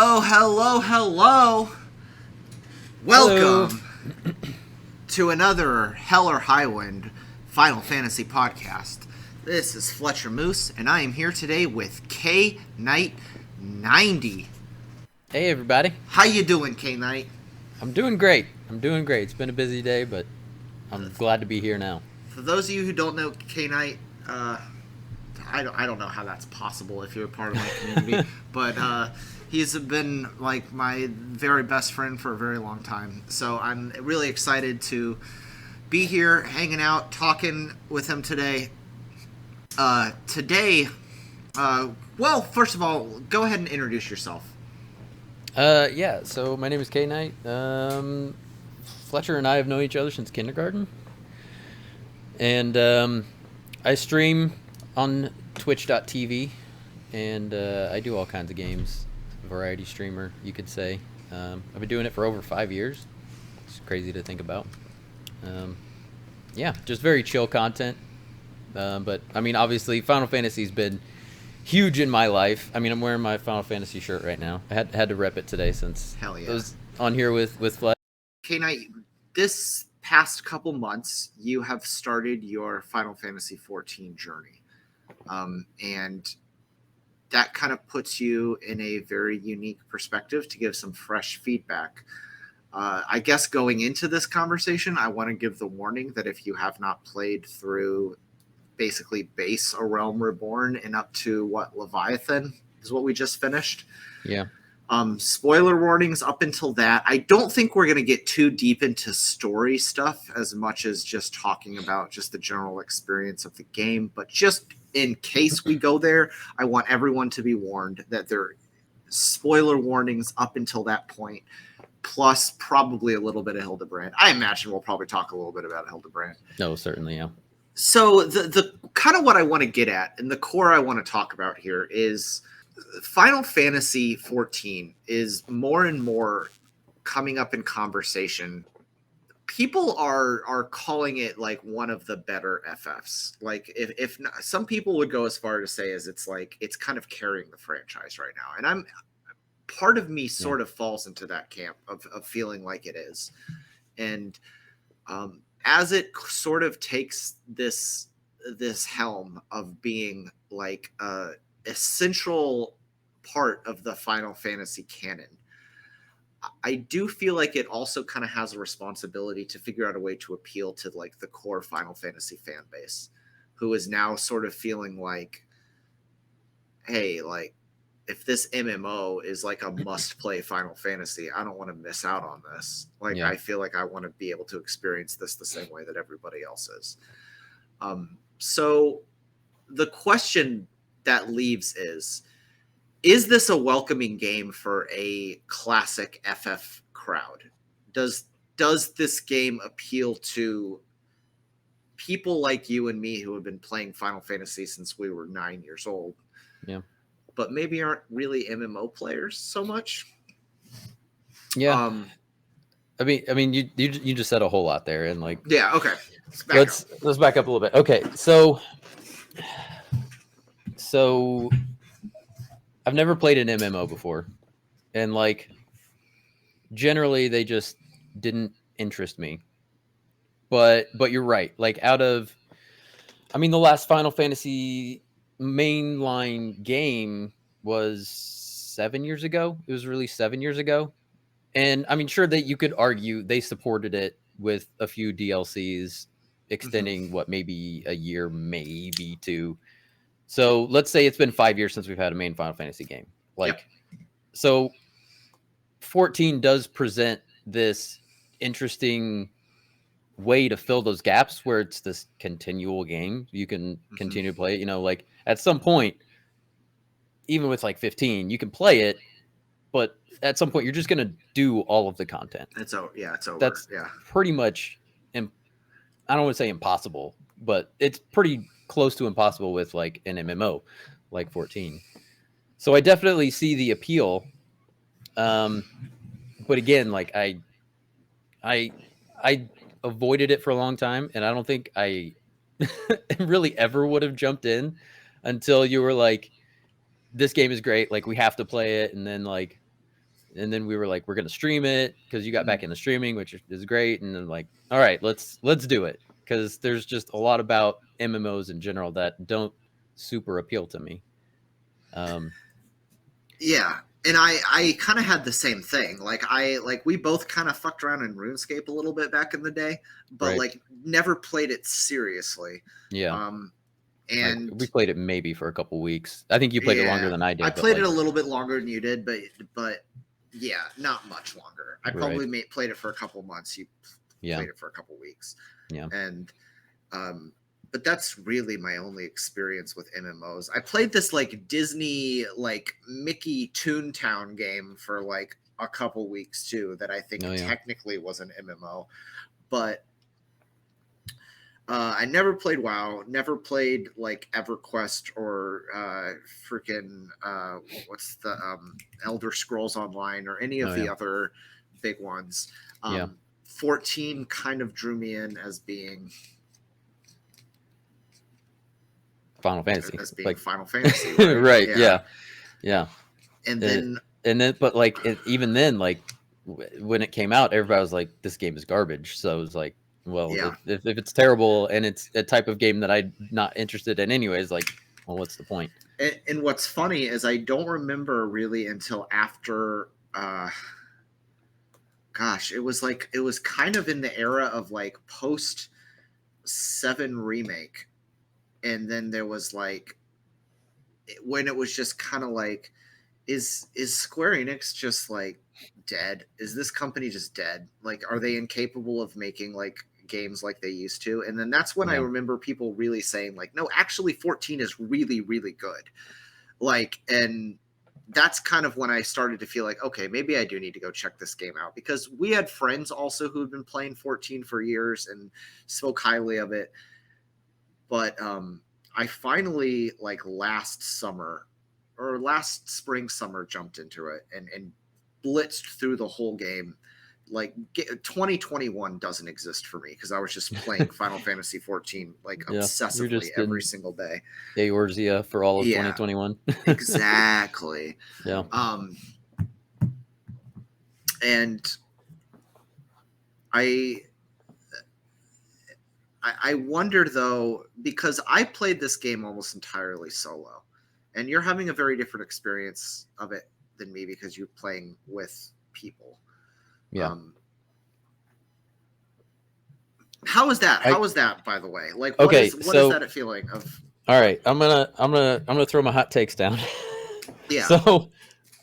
Hello, hello, hello. Welcome to another Hell or Highwind Final Fantasy podcast. This is Fletcher Moose, and I am here today with KNite90. Hey everybody. How you doing, K-Knight? I'm doing great. It's been a busy day, but I'm glad to be here now. For those of you who don't know K-Knight, I don't know how that's possible if you're a part of my community, but he's been like my very best friend for a very long time. So I'm really excited to be here, hanging out, talking with him today. Well, first of all, go ahead and introduce yourself. Yeah, so my name is KNite. Fletcher and I have known each other since kindergarten. And I stream on twitch.tv, and I do all kinds of games. Variety streamer, you could say. I've been doing it for over 5 years. It's crazy to think about. Yeah, just very chill content. But, I mean, obviously, Final Fantasy's been huge in my life. I mean, I'm wearing my Final Fantasy shirt right now. I had to rep it today since Hell yeah. I was on here with Fletcher. K-Knight, this past couple months, you have started your Final Fantasy XIV journey. And that kind of puts you in a very unique perspective to give some fresh feedback. I guess going into this conversation, I want to give the warning that if you have not played through basically base A Realm Reborn and up to what Leviathan is what we just finished. Yeah. Spoiler warnings up until that. I don't think we're going to get too deep into story stuff as much as just talking about just the general experience of the game. But just in case we go there, I want everyone to be warned that there are spoiler warnings up until that point, plus probably a little bit of Hildebrand. I imagine we'll probably talk a little bit about Hildebrand. No, certainly, yeah. So the kind of what I want to get at and the core I want to talk about here is Final Fantasy XIV is more and more coming up in conversation. People are calling it like one of the better FFs. Like if not, some people would go as far to say as it's like it's kind of carrying the franchise right now. And part of me sort of falls into that camp of feeling like it is. And as it sort of takes this helm of being like essential part of the Final Fantasy canon, I do feel like it also kind of has a responsibility to figure out a way to appeal to like the core Final Fantasy fan base, who is now sort of feeling like, hey, like if this MMO is like a must play Final Fantasy, I don't want to miss out on this. Like, I feel like I want to be able to experience this the same way that everybody else is. So the question that leaves is this a welcoming game for a classic FF crowd? Does this game appeal to people like you and me who have been playing Final Fantasy since we were 9 years old? Yeah. But maybe aren't really MMO players so much? Yeah. I mean, you just said a whole lot there, and like, yeah, okay. Let's back up a little bit. Okay, so I've never played an MMO before, and like, generally they just didn't interest me. But you're right. Like, the last Final Fantasy mainline game was 7 years ago. It was released 7 years ago. And I mean, sure that you could argue they supported it with a few DLCs extending maybe a year, maybe two. So let's say it's been 5 years since we've had a main Final Fantasy game. So 14 does present this interesting way to fill those gaps where it's this continual game. You can continue to play it, like at some point, even with like 15, you can play it, but at some point you're just going to do all of the content. It's over. That's pretty much, I don't want to say impossible, but it's pretty close to impossible with like an MMO like 14. So I definitely see the appeal. But again, like I avoided it for a long time, and I don't think I really ever would have jumped in until you were like, this game is great, like we have to play it. And then like and then we were like, we're gonna stream it because you got back into streaming, which is great. And then like, all right, let's do it, because there's just a lot about MMOs in general that don't super appeal to me. Yeah. And I kind of had the same thing. Like we both kind of fucked around in RuneScape a little bit back in the day, but Right. like never played it seriously. Yeah. And we played it maybe for a couple weeks. I think you played it longer than I did. I played it a little bit longer than you did, but yeah, not much longer. I probably played it for a couple months. You played it for a couple weeks. Yeah. And but that's really my only experience with MMOs. I played this like Disney like Mickey Toontown game for like a couple weeks too that I think technically was an MMO, but I never played WoW, never played like EverQuest or freaking what's the Elder Scrolls Online or any of the other big ones. 14 kind of drew me in as being Final Fantasy. As being like, Final Fantasy. Right? Right. Yeah. And then but like even then, like when it came out, everybody was like, this game is garbage. So it was like, well, if it's terrible and it's a type of game that I'm not interested in anyways, like, well, what's the point? And what's funny is I don't remember really until after, gosh, it was kind of in the era of like post 7 remake. And then there was like, when it was just kind of like, is Square Enix just like dead? Is this company just dead? Like, are they incapable of making like games like they used to? And then that's when I remember people really saying like, no, actually 14 is really, really good. Like, and that's kind of when I started to feel like, okay, maybe I do need to go check this game out, because we had friends also who had been playing 14 for years and spoke highly of it. But I finally, like last spring, summer, jumped into it and blitzed through the whole game. Like 2021 doesn't exist for me because I was just playing Final Fantasy XIV like obsessively every single day. Eorzea for all of 2021. Exactly. Yeah. And I wonder though, because I played this game almost entirely solo, and you're having a very different experience of it than me because you're playing with people. Yeah. How is that? How is that, by the way? Like, what is that a feeling of? All right, I'm gonna throw my hot takes down. Yeah. So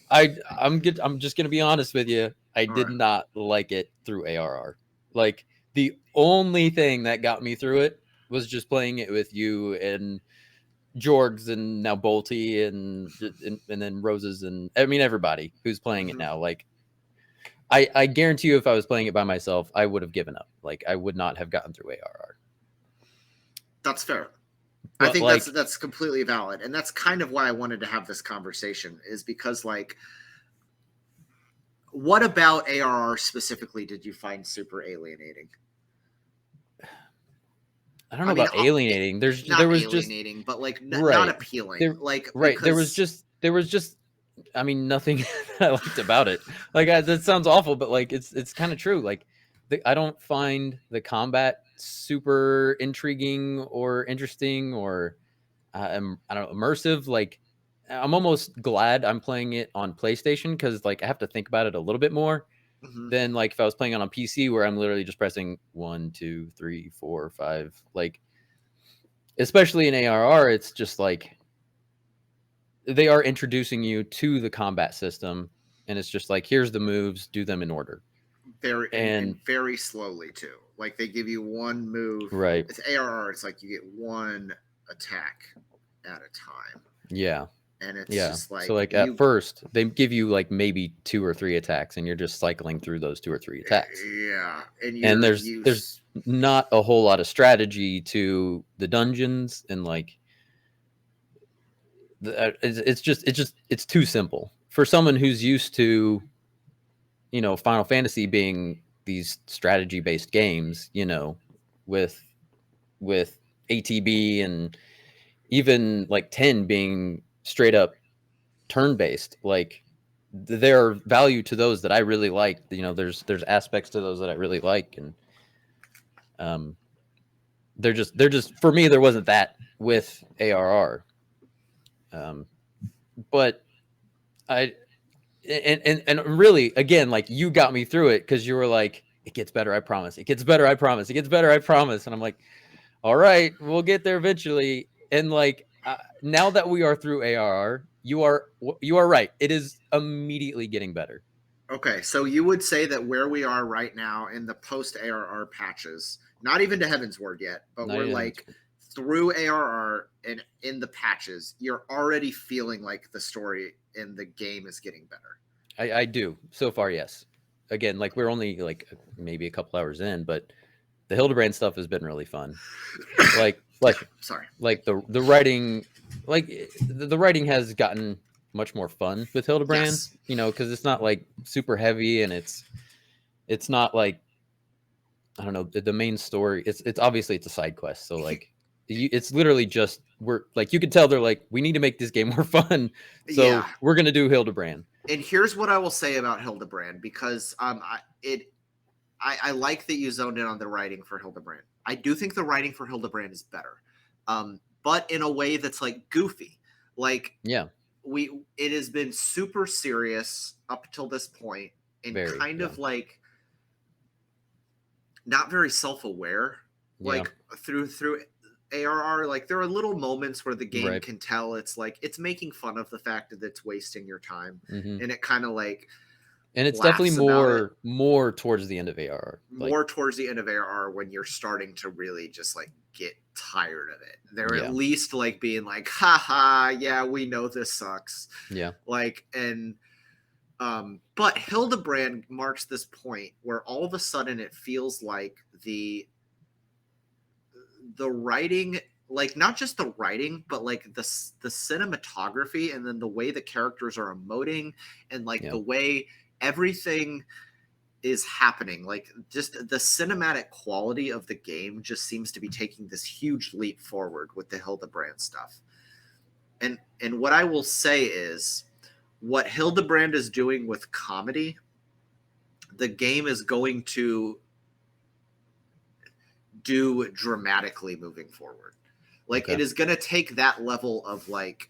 I'm just gonna be honest with you. I did not like it through ARR. Like, the only thing that got me through it was just playing it with you and Jorgs and now Bolty and then Roses and I mean everybody who's playing it now. Like, I guarantee you, if I was playing it by myself, I would have given up. Like, I would not have gotten through ARR. That's fair. But I think like, that's completely valid, and that's kind of why I wanted to have this conversation, is because like, what about ARR specifically did you find super alienating? I don't know about alienating. There was alienating, but like not appealing. There was just. I mean, nothing I liked about it. Like, that sounds awful, but like it's kind of true. Like, I don't find the combat super intriguing or interesting or I don't know, immersive. Like, I'm almost glad I'm playing it on PlayStation because like I have to think about it a little bit more than like if I was playing it on PC, where I'm literally just pressing 1, 2, 3, 4, 5. Like, especially in ARR, it's just like they are introducing you to the combat system, and it's just like, here's the moves, do them in order. And very slowly too. Like, they give you one move. Right. It's ARR. It's like you get one attack at a time. Yeah. And it's just like, so like at first they give you like maybe 2 or 3 attacks, and you're just cycling through those 2 or 3 attacks. Yeah. And there's not a whole lot of strategy to the dungeons, and like it's too simple for someone who's used to, you know, Final Fantasy being these strategy based games, you know, with ATB and even like 10 being straight up turn based. Like, there are value to those that I really like. You know, there's aspects to those that I really like, and they're just for me. There wasn't that with ARR, but I and really again, like you got me through it because you were like, it gets better, I promise. It gets better, I promise. It gets better, I promise. And I'm like, all right, we'll get there eventually. And like now that we are through ARR, you are right. It is immediately getting better. Okay, so you would say that where we are right now in the post ARR patches, not even to Heaven's Word yet, but we're like through ARR and in the patches, you're already feeling like the story in the game is getting better. I do so far, yes. Again, like we're only like maybe a couple hours in, but the Hildebrand stuff has been really fun. Like sorry, like the writing, like the writing has gotten much more fun with Hildebrand. Yes. You know, because it's not like super heavy, and it's not like, I don't know, the main story. It's obviously it's a side quest, so like it's literally just, we're like, you can tell they're like, we need to make this game more fun, so we're gonna do Hildebrand. And here's what I will say about Hildebrand, because I like that you zoned in on the writing for Hildebrand. I do think the writing for Hildebrand is better, but in a way that's like goofy. Like, yeah, it has been super serious up until this point, and very, kind of like not very self-aware. Like through ARR, like there are little moments where the game can tell it's like it's making fun of the fact that it's wasting your time, and it kind of like. And it's definitely more towards the end of ARR. More towards the end of ARR, when you're starting to really just like get tired of it. They're at least like being like, haha, yeah, we know this sucks. Yeah. Like, and but Hildebrand marks this point where all of a sudden it feels like the writing, like not just the writing, but like the cinematography, and then the way the characters are emoting, and like the way everything is happening, like just the cinematic quality of the game just seems to be taking this huge leap forward with the Hildebrand stuff. And what I will say is, what Hildebrand is doing with comedy, the game is going to do dramatically moving forward. Like it is going to take that level of like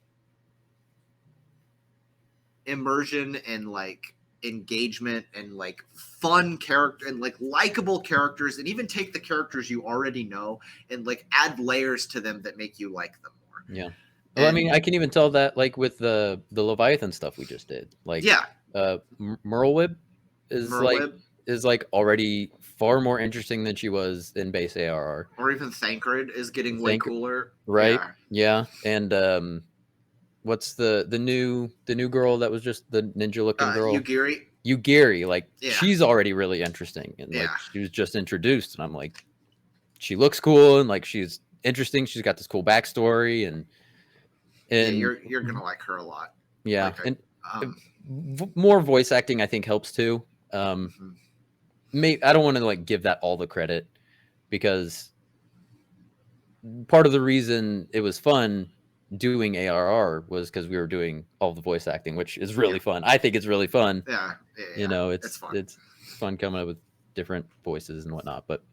immersion and like engagement and like fun character and like likable characters, and even take the characters you already know and like add layers to them that make you like them more. Yeah. Well, I mean, I can even tell that like with the Leviathan stuff we just did. Like Merlewib is like already far more interesting than she was in base ARR. Or even Thancred is getting way cooler. Right. Yeah. And what's the new girl that was just the ninja looking girl? Yugiri, like she's already really interesting, and like she was just introduced, and I'm like, she looks cool, and like she's interesting. She's got this cool backstory, and you're gonna like her a lot. Yeah, like, and more voice acting I think helps too. I don't want to like give that all the credit, because part of the reason it was fun doing ARR was because we were doing all the voice acting, which is really fun. I think it's really fun. You know, it's fun coming up with different voices and whatnot. But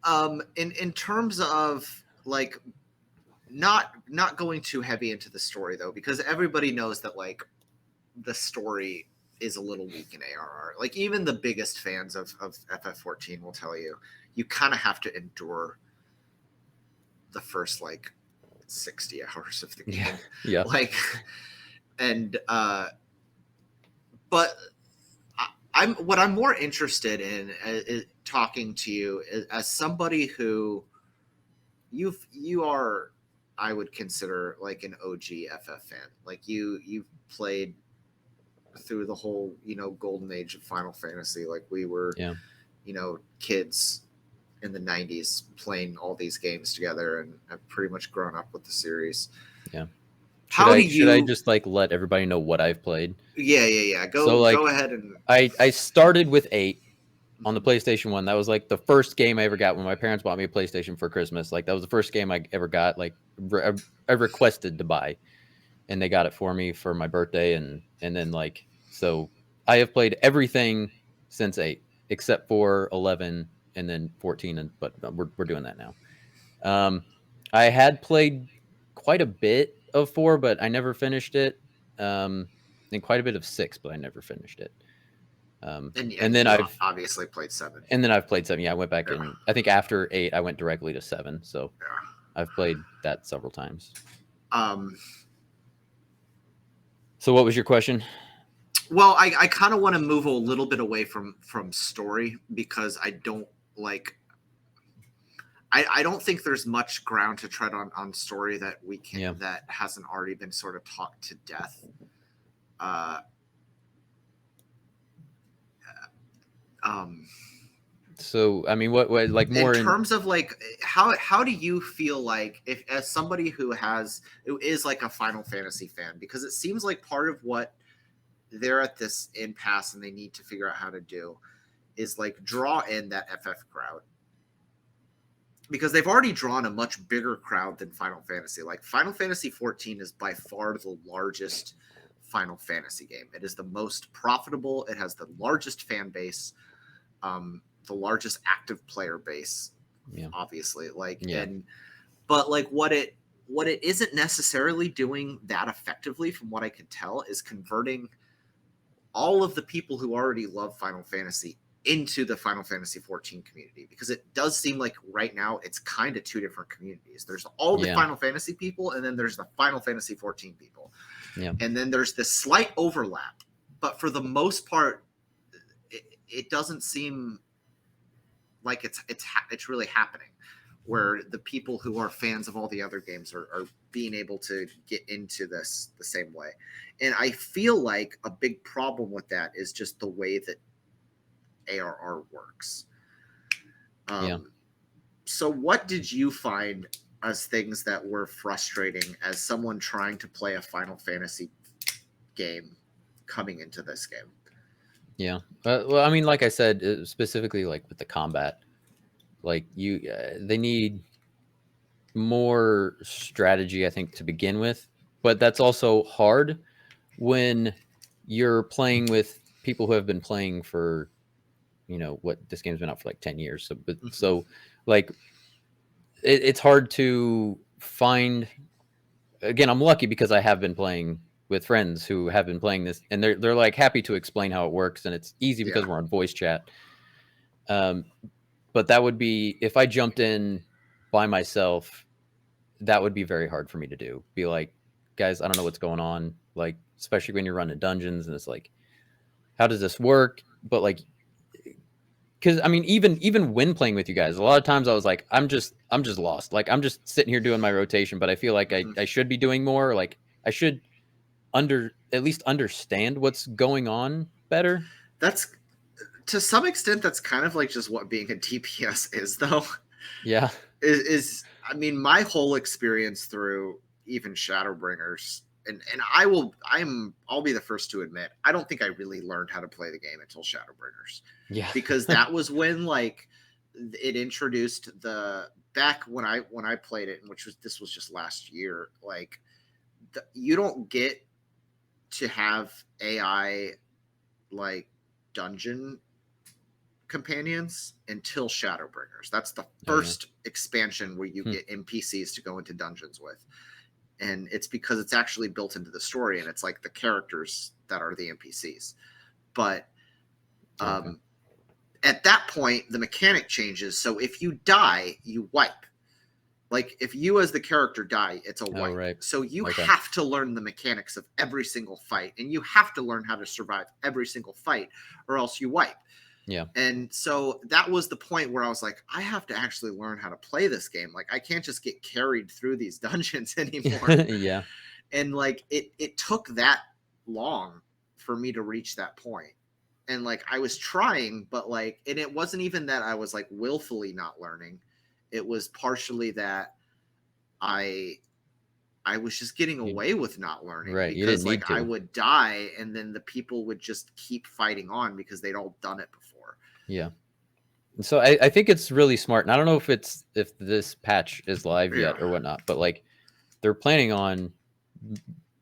in terms of like not going too heavy into the story though, because everybody knows that like the story is a little weak in ARR. Like even the biggest fans of FF14 will tell you kind of have to endure the first like 60 hours of the game. Yeah. Like, and but what I'm more interested in is talking to you as somebody who you are, I would consider like an OG FF fan. Like you've played through the whole, golden age of Final Fantasy. Like we were, kids in the 90s playing all these games together, and I've pretty much grown up with the series. Yeah. Should I just like let everybody know what I've played? Yeah. Go ahead. And I started with 8 on the PlayStation 1. That was like the first game I ever got when my parents bought me a PlayStation for Christmas. Like that was the first game I ever got, like I requested to buy. and they got it for me for my birthday, and then like, so I have played everything since 8 except for 11 and then 14, and but we're doing that now. I had played quite a bit of 4, but I never finished it. And quite a bit of 6, but I never finished it. And then you I've obviously played 7. played 7. Yeah, I went back and I think after 8, I went directly to 7. So I've played that several times. So what was your question? Well, I kind of want to move a little bit away from story, because I don't like. I don't think there's much ground to tread on story that we can that hasn't already been sort of talked to death. So I mean, what like more in terms of like how do you feel like, if as somebody who is like a Final Fantasy fan, because it seems like part of what they're at this impasse and they need to figure out how to do is like draw in that FF crowd, because they've already drawn a much bigger crowd than Final Fantasy. Like Final Fantasy XIV is by far the largest Final Fantasy game. It is the most profitable. It has the largest fan base, the largest active player base, obviously. But like what it isn't necessarily doing that effectively, from what I could tell, is converting all of the people who already love Final Fantasy into the Final Fantasy XIV community, because it does seem like right now it's kind of two different communities. There's all the Final Fantasy people, and then there's the Final Fantasy XIV people. And then there's this slight overlap, but for the most part, it doesn't seem like it's really happening, where the people who are fans of all the other games are being able to get into this the same way. And I feel like a big problem with that is just the way that ARR works. So what did you find as things that were frustrating as someone trying to play a Final Fantasy game coming into this game? Well, I mean, like I said, specifically like with the combat, like they need more strategy, I think, to begin with, but that's also hard when you're playing with people who have been playing for, what this game's been out for like 10 years. So like it's hard to find. Again, I'm lucky because I have been playing with friends who have been playing this, and they're like happy to explain how it works, and it's easy because we're on voice chat. But that would be, if I jumped in by myself, that would be very hard for me to do. Be like, guys, I don't know what's going on. Like, especially when you're running dungeons and it's like, how does this work? But like, because I mean, even when playing with you guys, a lot of times I was like, I'm just lost. Like, I'm just sitting here doing my rotation, but I feel like I should be doing more. Like, I should at least understand what's going on better. That's, to some extent, that's kind of like just what being a DPS is, though. Yeah. I mean, my whole experience through even Shadowbringers, and I'll be the first to admit, I don't think I really learned how to play the game until Shadowbringers. Yeah. Because that was when like it introduced back when I played it, and this was just last year, like you don't get to have AI like dungeon companions until Shadowbringers. That's the first expansion where you get NPCs to go into dungeons with. And it's because it's actually built into the story, and it's like the characters that are the NPCs. But at that point, the mechanic changes. So if you die, you wipe. Like if you as the character die, it's a wipe. Right. So you have to learn the mechanics of every single fight, and you have to learn how to survive every single fight, or else you wipe. Yeah. And so that was the point where I was like, I have to actually learn how to play this game. Like I can't just get carried through these dungeons anymore. Yeah. And like it took that long for me to reach that point. And like I was trying, but like, and it wasn't even that I was like willfully not learning. It was partially that I was just getting away with not learning, right? Because like I would die, and then the people would just keep fighting on because they'd all done it before. Yeah. So I think it's really smart, and I don't know if this patch is live yet or whatnot, but like they're planning on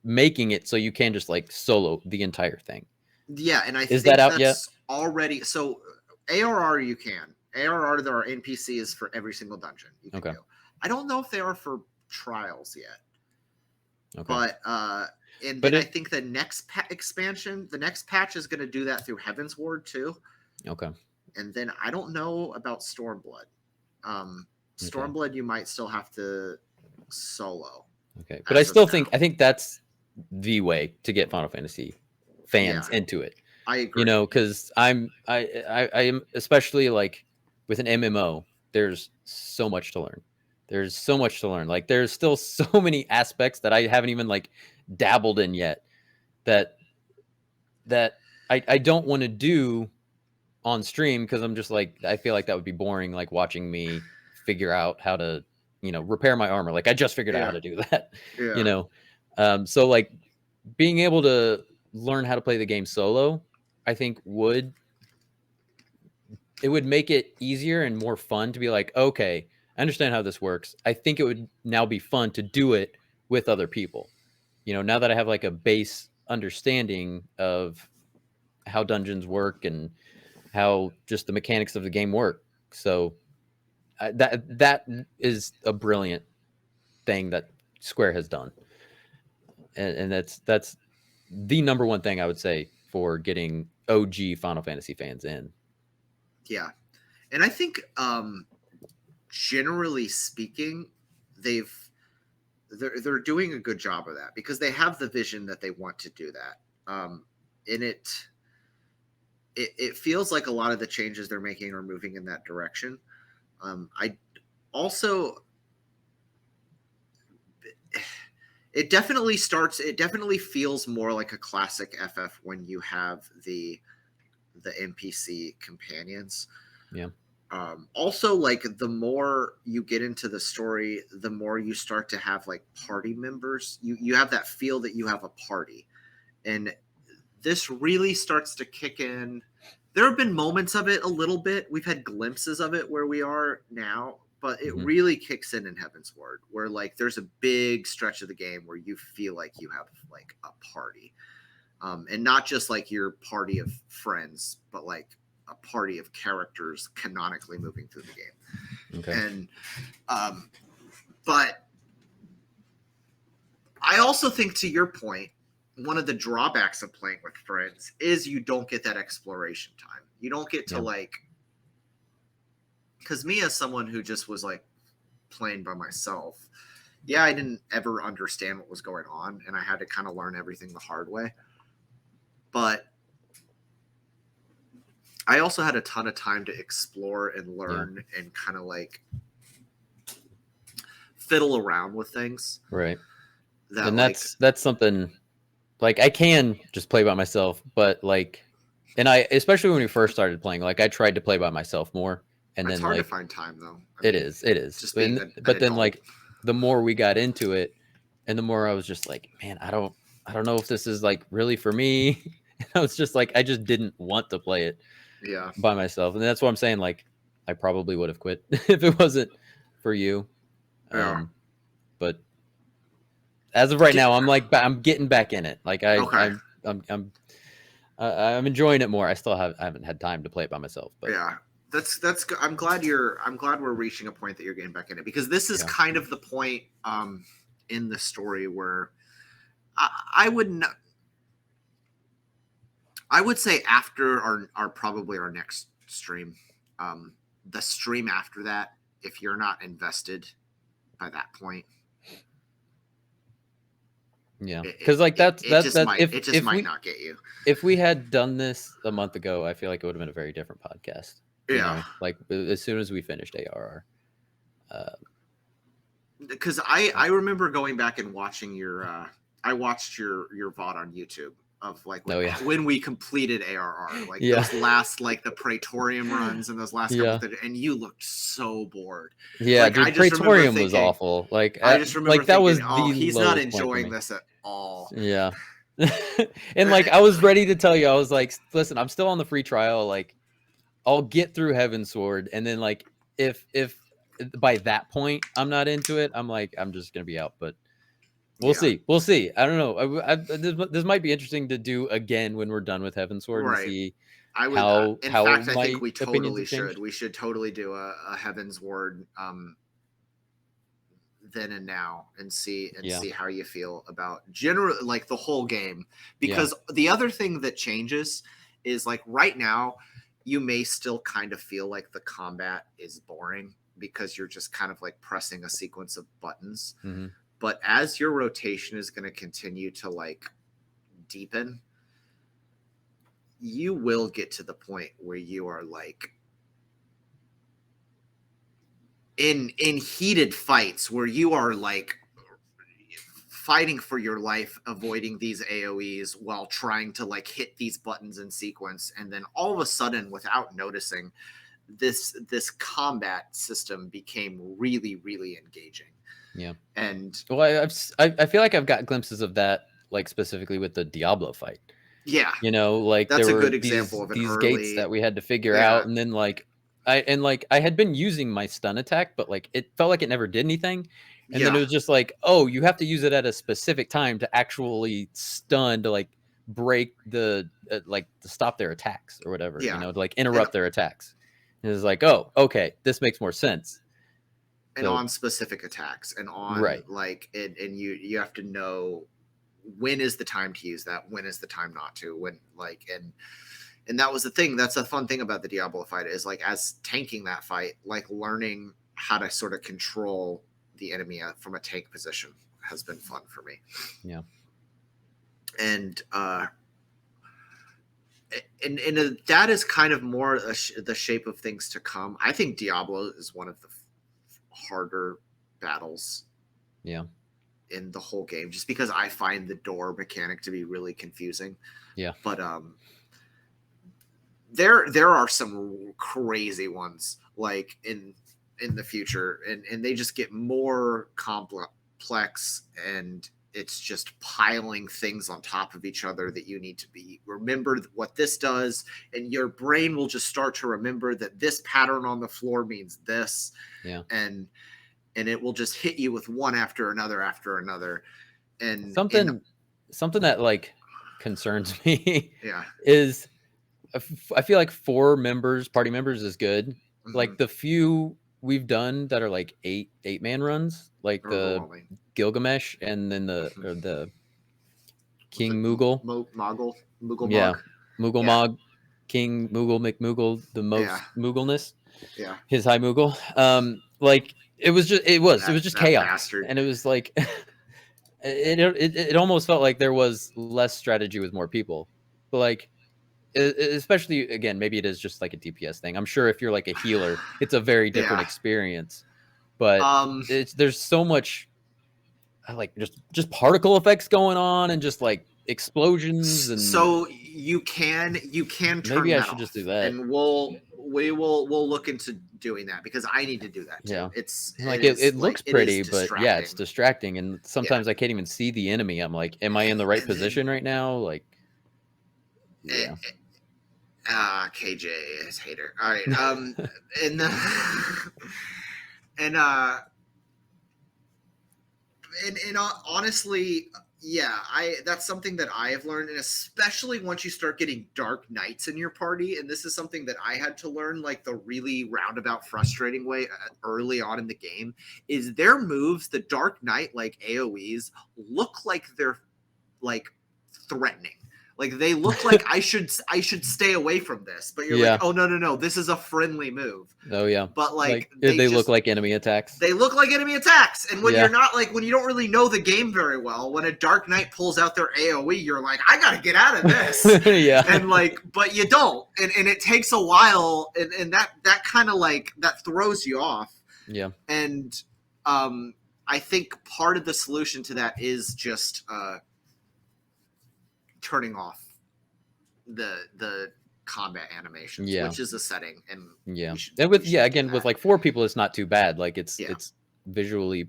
making it so you can just like solo the entire thing. Yeah, and I Is think that out that's yet? already so. ARR you can. ARR there are NPCs for every single dungeon you can Okay. do. I don't know if they are for trials yet. Okay. But and But then I think the next expansion, the next patch is going to do that through Heaven's Ward too. Okay. And then I don't know about Stormblood. Okay. Stormblood you might still have to solo. Okay. But I as of still now. think that's the way to get Final Fantasy fans Yeah, into it. I agree. You know, because I am especially like with an MMO, there's so much to learn. There's so much to learn. Like there's still so many aspects that I haven't even like dabbled in yet that I don't want to do on stream because I'm just like I feel like that would be boring, like watching me figure out how to, you know, repair my armor. Like I just figured out how to do that. Yeah. You know. So like being able to learn how to play the game solo, I think would make it easier and more fun to be like, okay, I understand how this works. I think it would now be fun to do it with other people. You know, now that I have like a base understanding of how dungeons work and how just the mechanics of the game work. So that is a brilliant thing that Square has done, and that's the number one thing I would say for getting OG Final Fantasy fans in. Yeah. And I think generally speaking, they're doing a good job of that because they have the vision that they want to do that. And it feels like a lot of the changes they're making are moving in that direction. I also it definitely feels more like a classic FF when you have the NPC companions. Yeah. Also, like the more you get into the story, the more you start to have like party members. You have that feel that you have a party, and this really starts to kick in. There have been moments of it a little bit. We've had glimpses of it where we are now, but it really kicks in Heaven's Ward, where like there's a big stretch of the game where you feel like you have like a party, and not just like your party of friends, but like a party of characters canonically moving through the game. Okay. And but I also think, to your point, one of the drawbacks of playing with friends is you don't get that exploration time. You don't get to like, because me as someone who just was like playing by myself, yeah, I didn't ever understand what was going on, and I had to kind of learn everything the hard way. But I also had a ton of time to explore and learn and kind of like fiddle around with things. Right. That, and like, that's something like I can just play by myself, but like, and I, especially when we first started playing, like I tried to play by myself more, and it's then hard like to find time though. it is just being but then like the more we got into it, and the more I was just like, man, I don't know if this is like really for me. And I was just like, I just didn't want to play it by myself, and that's what I'm saying. Like, I probably would have quit if it wasn't for you. But as of right now, I'm like, I'm getting back in it. Like I'm enjoying it more. I haven't had time to play it by myself, but yeah, that's I'm glad we're reaching a point that you're getting back in it, because this is kind of the point in the story where I would say after our probably our next stream, the stream after that, if you're not invested by that point, because like that's it just might not get you. If we had done this a month ago, I feel like it would have been a very different podcast. You know, like as soon as we finished ARR. Because I remember going back and watching I watched your VOD on YouTube of like when we completed ARR, like those last, like the Praetorium runs and those last couple, and you looked so bored. Yeah, like, dude, Praetorium was awful. Like I just remember like that was he's not enjoying this at all. Yeah. And like I was ready to tell you, I was like, listen, I'm still on the free trial. Like I'll get through Heaven's Sword, and then like if by that point I'm not into it, I'm like, I'm just gonna be out. But We'll see. We'll see. I don't know. This might be interesting to do again when we're done with Heavensward and Right. see I would. how In how fact, I my think we opinions totally have should. changed. We should totally do a Heaven's Word then and now and see how you feel about general like the whole game. Because the other thing that changes is like right now, you may still kind of feel like the combat is boring because you're just kind of like pressing a sequence of buttons. Mm-hmm. But as your rotation is going to continue to like deepen, you will get to the point where you are like in heated fights where you are like fighting for your life, avoiding these AoEs while trying to like hit these buttons in sequence, and then all of a sudden, without noticing, this combat system became really, really engaging. Yeah. And well, I feel like I've got glimpses of that, like specifically with the Diablo fight. Yeah, you know, like that's there a were good example of these early gates that we had to figure out, and then like I had been using my stun attack, but like it felt like it never did anything. And then it was just like, oh, you have to use it at a specific time to actually stun to like break the like to stop their attacks or whatever, you know, to like interrupt their attacks. And it's like, oh, okay, this makes more sense. And on specific attacks and on like it, and you have to know when is the time to use that, when is the time not to, when like and that was the thing. That's a fun thing about the Diablo fight is like as tanking that fight, like learning how to sort of control the enemy from a tank position has been fun for me. Yeah. And that is kind of more the shape of things to come. I think Diablo is one of the harder battles. Yeah. In the whole game, just because I find the door mechanic to be really confusing. Yeah. But there are some crazy ones like in the future, and they just get more complex, and it's just piling things on top of each other that you need to be remember what this does, and your brain will just start to remember that this pattern on the floor means this. Yeah. And it will just hit you with one after another and something that like concerns me yeah is I feel like 4 party members is good. Mm-hmm. Like the few we've done that are like 8-man runs, like the Gilgamesh and then the King Moogle. Moogle yeah. Moogle Mog, King Moogle McMoogle, the most Moogleness. Yeah. His high Moogle. Like it was just chaos. Bastard. And it was like it almost felt like there was less strategy with more people. But like especially again, maybe it is just like a DPS thing. I'm sure if you're like a healer, it's a very different experience. But there's so much like just particle effects going on and just like explosions, and so you can turn maybe I should off, just do that, and we'll look into doing that because I need to do that too. Yeah. It's like it looks pretty, but yeah, it's distracting, and sometimes I can't even see the enemy. I'm like, am I in the right position right now? Like, yeah. KJ is hater. All right. And honestly, yeah, that's something that I have learned, and especially once you start getting dark knights in your party, and this is something that I had to learn like the really roundabout, frustrating way early on in the game, is their moves, the dark knight like AoEs, look like they're like threatening. Like they look like I should stay away from this, but you're like, oh no, this is a friendly move. Oh yeah, but like they look like enemy attacks. They look like enemy attacks, and when you're not like when you don't really know the game very well, when a Dark Knight pulls out their AOE, you're like, I gotta get out of this. Yeah, and like, but you don't, and it takes a while, and that kind of like that throws you off. Yeah, and I think part of the solution to that is just turning off the combat animations, which is a setting, and with like 4 people, it's not too bad. Like it's visually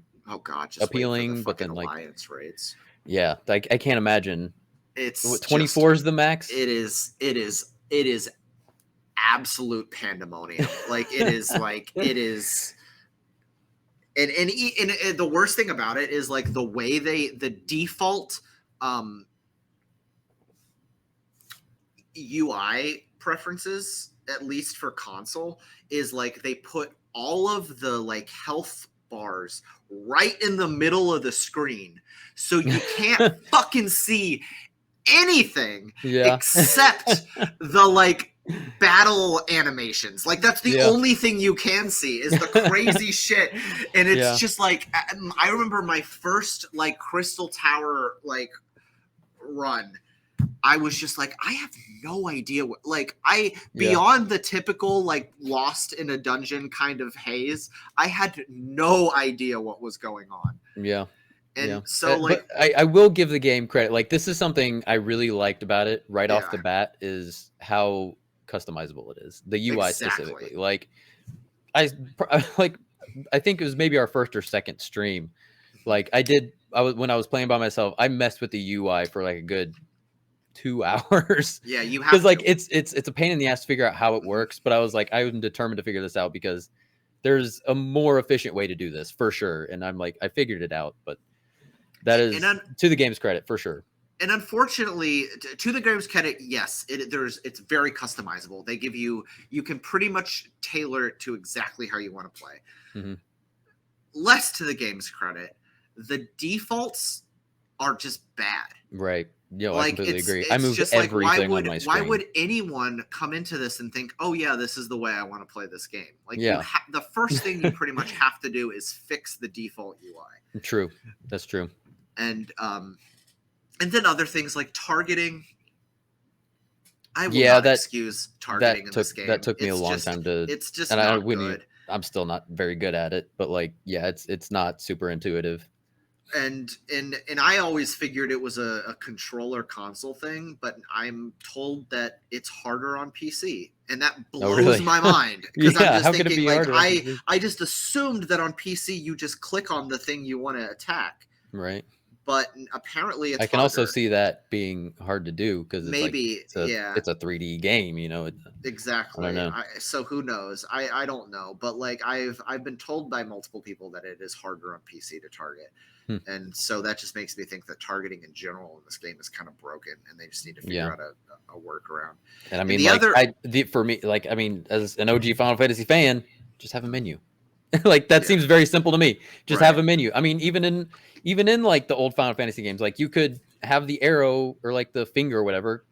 just appealing, but then alliance raids. Yeah, like I can't imagine. It's 24 is the max. It is absolute pandemonium. Like it is And the worst thing about it is like the way the default UI preferences, at least for console, is like they put all of the like health bars right in the middle of the screen, so you can't fucking see anything except the like battle animations. Like that's the only thing you can see is the crazy shit. And it's just like, I remember my first like Crystal Tower like run, I was just like, I have no idea what, like, beyond the typical, like, lost in a dungeon kind of haze, I had no idea what was going on. Yeah. And so, like, but I will give the game credit. Like, this is something I really liked about it right off the bat, is how customizable it is. The UI specifically. Like, I think it was maybe our first or second stream. Like, when I was playing by myself, I messed with the UI for like a good 2 hours. Yeah, you have, because like it's a pain in the ass to figure out how it works, but I was like, I'm determined to figure this out because there's a more efficient way to do this for sure. And I'm like, I figured it out, but that is to the game's credit for sure. And unfortunately, to the game's credit, yes, it's very customizable. They give you can pretty much tailor it to exactly how you want to play. Mm-hmm. Less to the game's credit, the defaults are just bad. Right. Yeah, like, I completely agree. I moved just everything like, on my screen. Why would anyone come into this and think, oh yeah, this is the way I want to play this game? Like, the first thing you pretty much have to do is fix the default UI. True. That's true. And then other things like targeting. I will not excuse targeting in this game. That took me a long time to. It's just not good. I'm still not very good at it, but like, yeah, it's not super intuitive. And I always figured it was a controller console thing, but I'm told that it's harder on PC, and that blows my mind. Because I'm just thinking, like, I just assumed that on PC you just click on the thing you want to attack. Right. But apparently it's I can harder. also see that being hard to do because it's a 3D game, you know. Exactly. I don't know. So who knows? I don't know, but like I've been told by multiple people that it is harder on PC to target. And so that just makes me think that targeting in general in this game is kind of broken, and they just need to figure out a workaround. And I mean, for me, like, I mean, as an OG Final Fantasy fan, just have a menu. Like, that seems very simple to me. Just have a menu. I mean, even in like the old Final Fantasy games, like, you could have the arrow or like the finger or whatever,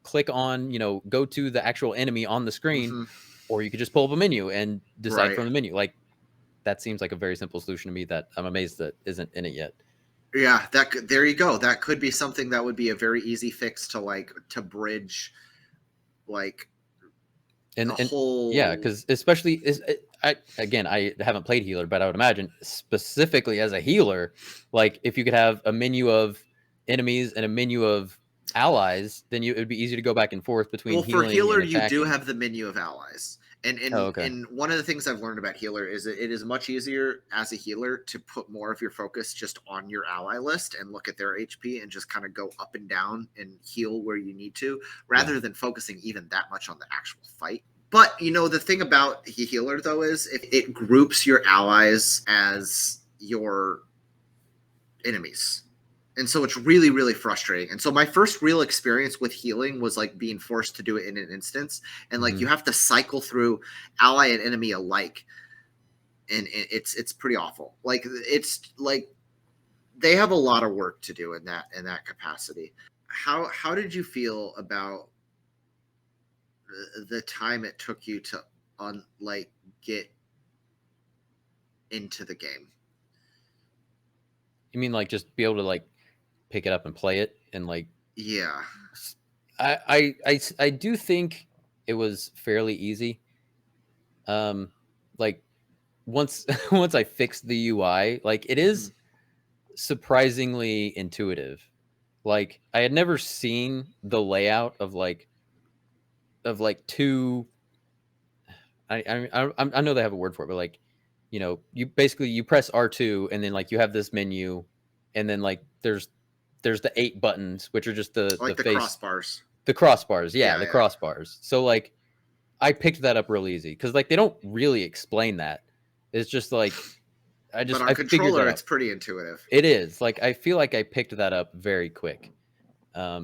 click on, go to the actual enemy on the screen, or you could just pull up a menu and decide from the menu. Like, that seems like a very simple solution to me that I'm amazed that isn't in it yet. Yeah, there you go. That could be something that would be a very easy fix to bridge, like, whole. Yeah, because especially I haven't played healer, but I would imagine specifically as a healer, like, if you could have a menu of enemies and a menu of allies, then it would be easy to go back and forth between. Well, for healer, you do have the menu of allies. And okay. And one of the things I've learned about healer is that it is much easier as a healer to put more of your focus just on your ally list and look at their HP and just kind of go up and down and heal where you need to, rather than focusing even that much on the actual fight. But, the thing about healer, though, is if it groups your allies as your enemies. And so it's really, really frustrating. And so my first real experience with healing was like being forced to do it in an instance. And like you have to cycle through ally and enemy alike. And it's pretty awful. Like, it's like they have a lot of work to do in that capacity. How did you feel about the time it took you to get into the game? You mean like just be able to like pick it up and play it and like? Yeah. I do think it was fairly easy. Like once I fixed the UI, like, it is surprisingly intuitive. Like, I had never seen the layout of two. I know they have a word for it, but like, you press R2 and then like you have this menu, and then like there's the 8 buttons, which are just the crossbars. The crossbars, the crossbars. So like, I picked that up real easy because like they don't really explain that. It's just like But on I figured controller, that it's out. pretty intuitive. It is like I feel like I picked that up very quick,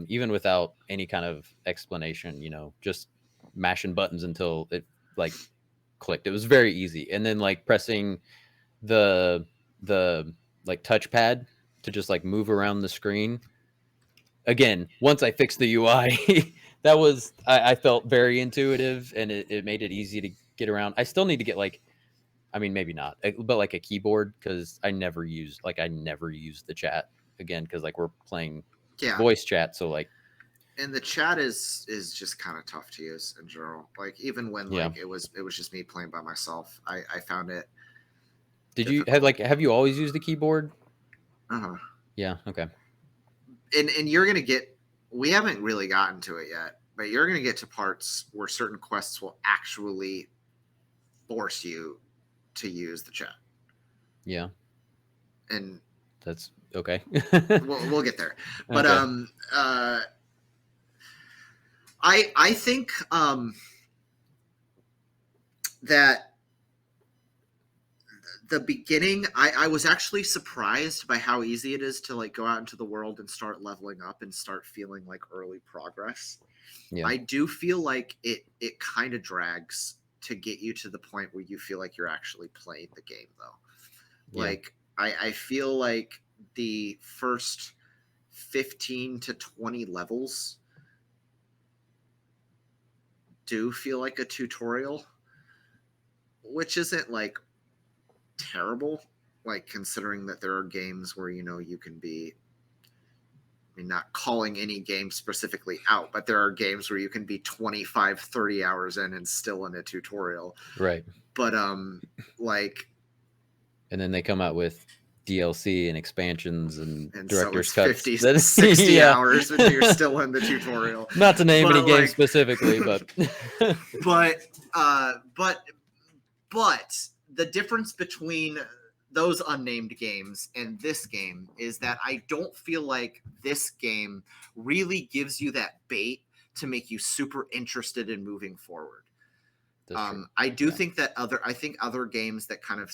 even without any kind of explanation. Just mashing buttons until it like clicked. It was very easy, and then like pressing the like touchpad to just like move around the screen. Again, once I fixed the UI, that was I felt very intuitive, and it made it easy to get around. I still need to get like, I mean, maybe not, but like a keyboard, because I never use the chat again, because like we're playing Yeah, voice chat, so like and the chat is just kind of tough to use in general. Like even when yeah. like it was just me playing by myself, I found it Did you difficult. have you always used the keyboard? Uh-huh. Yeah. Okay. And you're gonna get. We haven't really gotten to it yet, but you're gonna get to parts where certain quests will actually force you to use the chat, Yeah. and That's okay. we'll get there. But Okay. I think that the beginning, I was actually surprised by how easy it is to like go out into the world and start leveling up and start feeling like early progress. Yeah. I do feel like it kind of drags to get you to the point where you feel like you're actually playing the game though. Yeah. Like I feel like the first 15 to 20 levels do feel like a tutorial, which isn't like terrible, like considering that there are games where you can be, I mean, not calling any game specifically out, but there are games where you can be 25, 30 hours in and still in a tutorial. Right. But like, And then they come out with DLC and expansions and and so director's it's cuts. 50, That 60 yeah. hours and you're still in the tutorial. Not to name any But games like, specifically, but but but the difference between those unnamed games and this game is that I don't feel like this game really gives you that bait to make you super interested in moving forward. that's true. I do Yeah. think that I think other games that kind of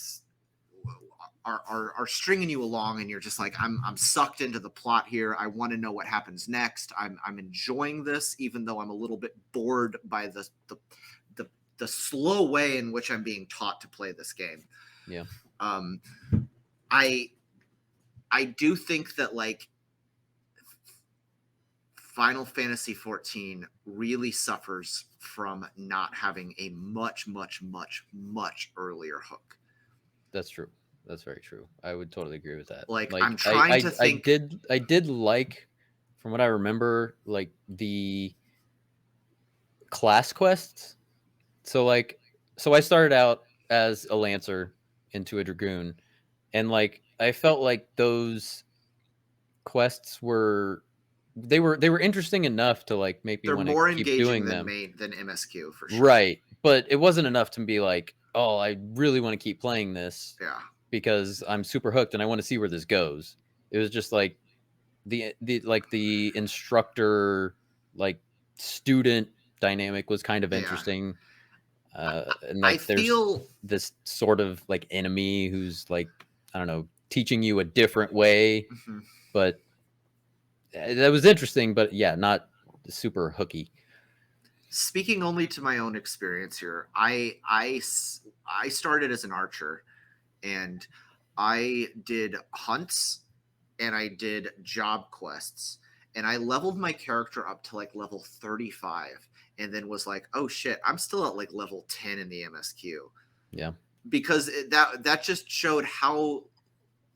are stringing you along and you're just like, I'm sucked into the plot here. I want to know what happens next. I'm enjoying this, even though I'm a little bit bored by the slow way in which I'm being taught to play this game. Yeah. I do think that like Final Fantasy XIV really suffers from not having a much earlier hook. That's true. That's very true. I would totally agree with that. Like, Like I'm trying to think. I did like, from what I remember, like the class quests. So I started out as a lancer into a dragoon, and like I felt like those quests were interesting enough to like make me They're want to more keep engaging doing them. than MSQ for sure. Right. But it wasn't enough to be like, oh, I really want to keep playing this Yeah. because I'm super hooked and I want to see where this goes. It was just like the instructor, like student dynamic was kind of Yeah. interesting. And I like there's feel this sort of like enemy who's like, I don't know, teaching you a different way, mhm. but that was interesting, but yeah, not super hooky. Speaking only to my own experience here, I started as an archer and I did hunts and I did job quests and I leveled my character up to like level 35 and then was like, oh shit, I'm still at like level 10 in the MSQ. Yeah. Because that just showed how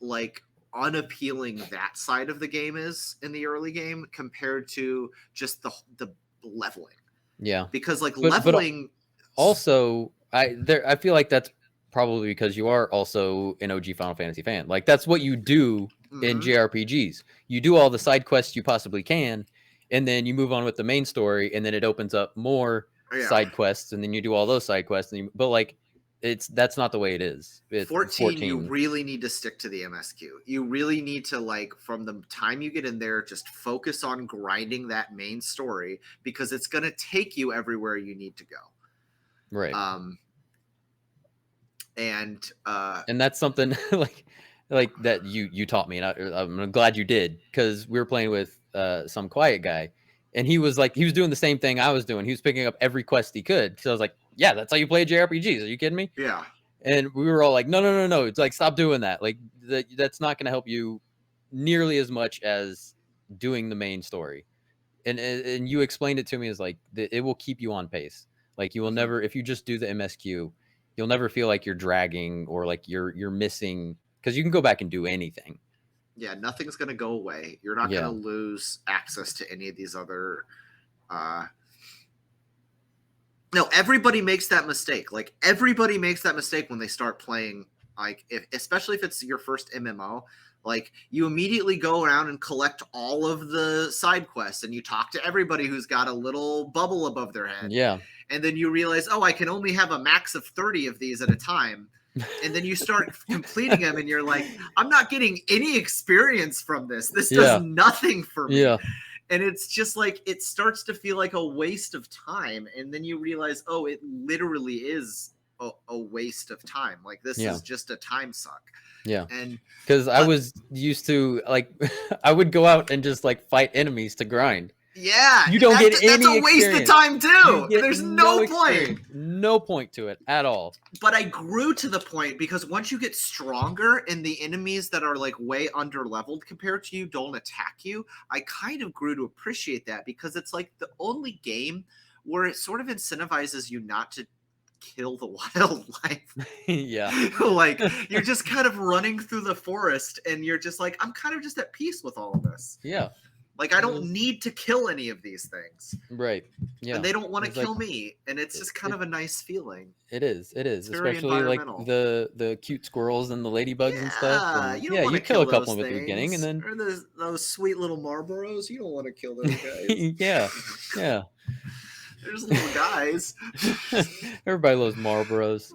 like unappealing that side of the game is in the early game compared to just the leveling. Yeah. Because like But leveling also I feel like that's probably because you are also an OG Final Fantasy fan. Like that's what you do in mhm. JRPGs. You do all the side quests you possibly can, and then you move on with the main story, and then it opens up more Yeah. side quests, and then you do all those side quests. But like that's not the way it is. It's 14 you 14. really need to stick to the MSQ. You really need to like from the time you get in there just focus on grinding that main story because it's going to take you everywhere you need to go. Right. And that's something like that you taught me, and I'm glad you did, because we were playing with some quiet guy, and he was doing the same thing I was doing. He was picking up every quest he could, because I was like, yeah, that's how you play JRPGs. Are you kidding me? yeah. And we were all like, no. It's like, stop doing that. Like that's not going to help you nearly as much as doing the main story. And you explained it to me as like it will keep you on pace. Like you will never, if you just do the MSQ, you'll never feel like you're dragging or like you're missing, because you can go back and do anything. Yeah, nothing's going to go away. You're not going to lose access to any of these other no, everybody makes that mistake. Like everybody makes that mistake when they start playing, like especially if it's your first MMO. Like you immediately go around and collect all of the side quests, and you talk to everybody who's got a little bubble above their head. Yeah. And then you realize, oh, I can only have a max of 30 of these at a time. And then you start completing them, and you're like, I'm not getting any experience from this. This does nothing for me. Yeah. And it's just like, it starts to feel like a waste of time. And then you realize, oh, it literally is a waste of time. Like this is just a time suck. Yeah. And because I was used to, like, I would go out and just like fight enemies to grind. Yeah. You don't get any That's a waste of time too. There's no point. No point to it at all. But I grew to the point, because once you get stronger and the enemies that are like way under leveled compared to you don't attack you, I kind of grew to appreciate that, because it's like the only game where it sort of incentivizes you not to kill the wildlife. Yeah. Like you're just kind of running through the forest, and you're just like, I'm kind of just at peace with all of this. Yeah. Like I don't need to kill any of these things. Right. Yeah. And they don't want to kill me. And it's just kind of a nice feeling. It is. It's especially like the cute squirrels and the ladybugs and stuff. And, you kill a couple of them at the beginning, and then or those sweet little Marlboros. You don't want to kill those guys. Yeah. They're just little guys. Everybody loves Marlboros.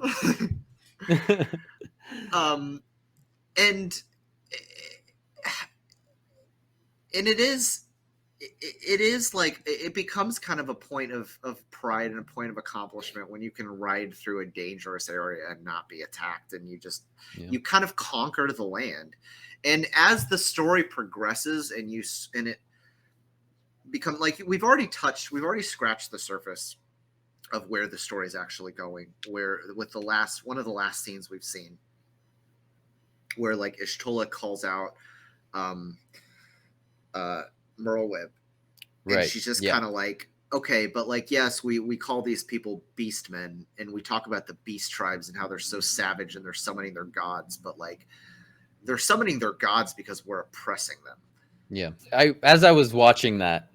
And it is like, it becomes kind of a point of pride and a point of accomplishment when you can ride through a dangerous area and not be attacked, and you kind of conquer the land. And as the story progresses and it become like, we've already scratched the surface of where the story is actually going, where with one of the last scenes we've seen, where like Ishtola calls out Merlwyb, and she's just kind of like, okay, but like, yes, we call these people beastmen, and we talk about the beast tribes and how they're so savage and they're summoning their gods, but like they're summoning their gods because we're oppressing them. Yeah. As I was watching that,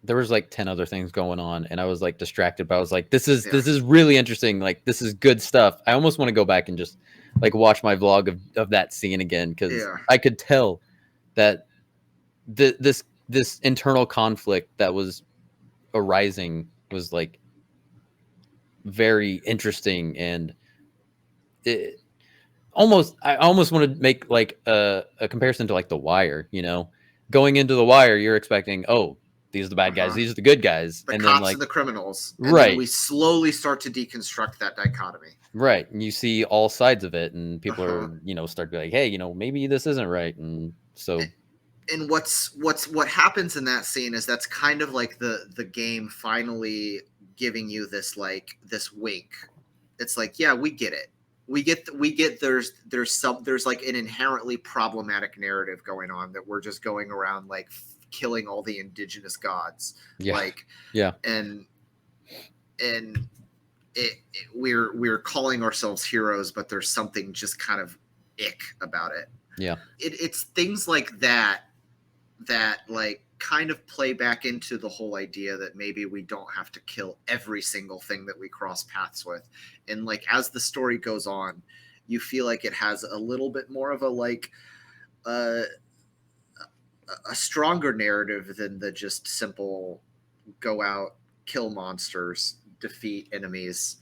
there was like 10 other things going on, and I was like distracted, but I was like, this is really interesting. Like, this is good stuff. I almost want to go back and just like watch my vlog of that scene again, because I could tell that this internal conflict that was arising was like very interesting. And I almost want to make like a comparison to like The Wire. Going into The Wire, you're expecting, oh, these are the bad guys, these are the good guys, the and cops then like and the criminals, and right, then we slowly start to deconstruct that dichotomy, right, and you see all sides of it, and people are start to be like, hey, maybe this isn't right. And so and what happens in that scene is that's kind of like the game finally giving you this wink. It's like, yeah, we get it. We get there's like an inherently problematic narrative going on, that we're just going around like killing all the indigenous gods. And we're calling ourselves heroes, but there's something just kind of ick about it. It's things like that like kind of play back into the whole idea that maybe we don't have to kill every single thing that we cross paths with. And like, as the story goes on, you feel like it has a little bit more of a like a stronger narrative than the just simple go out, kill monsters, defeat enemies.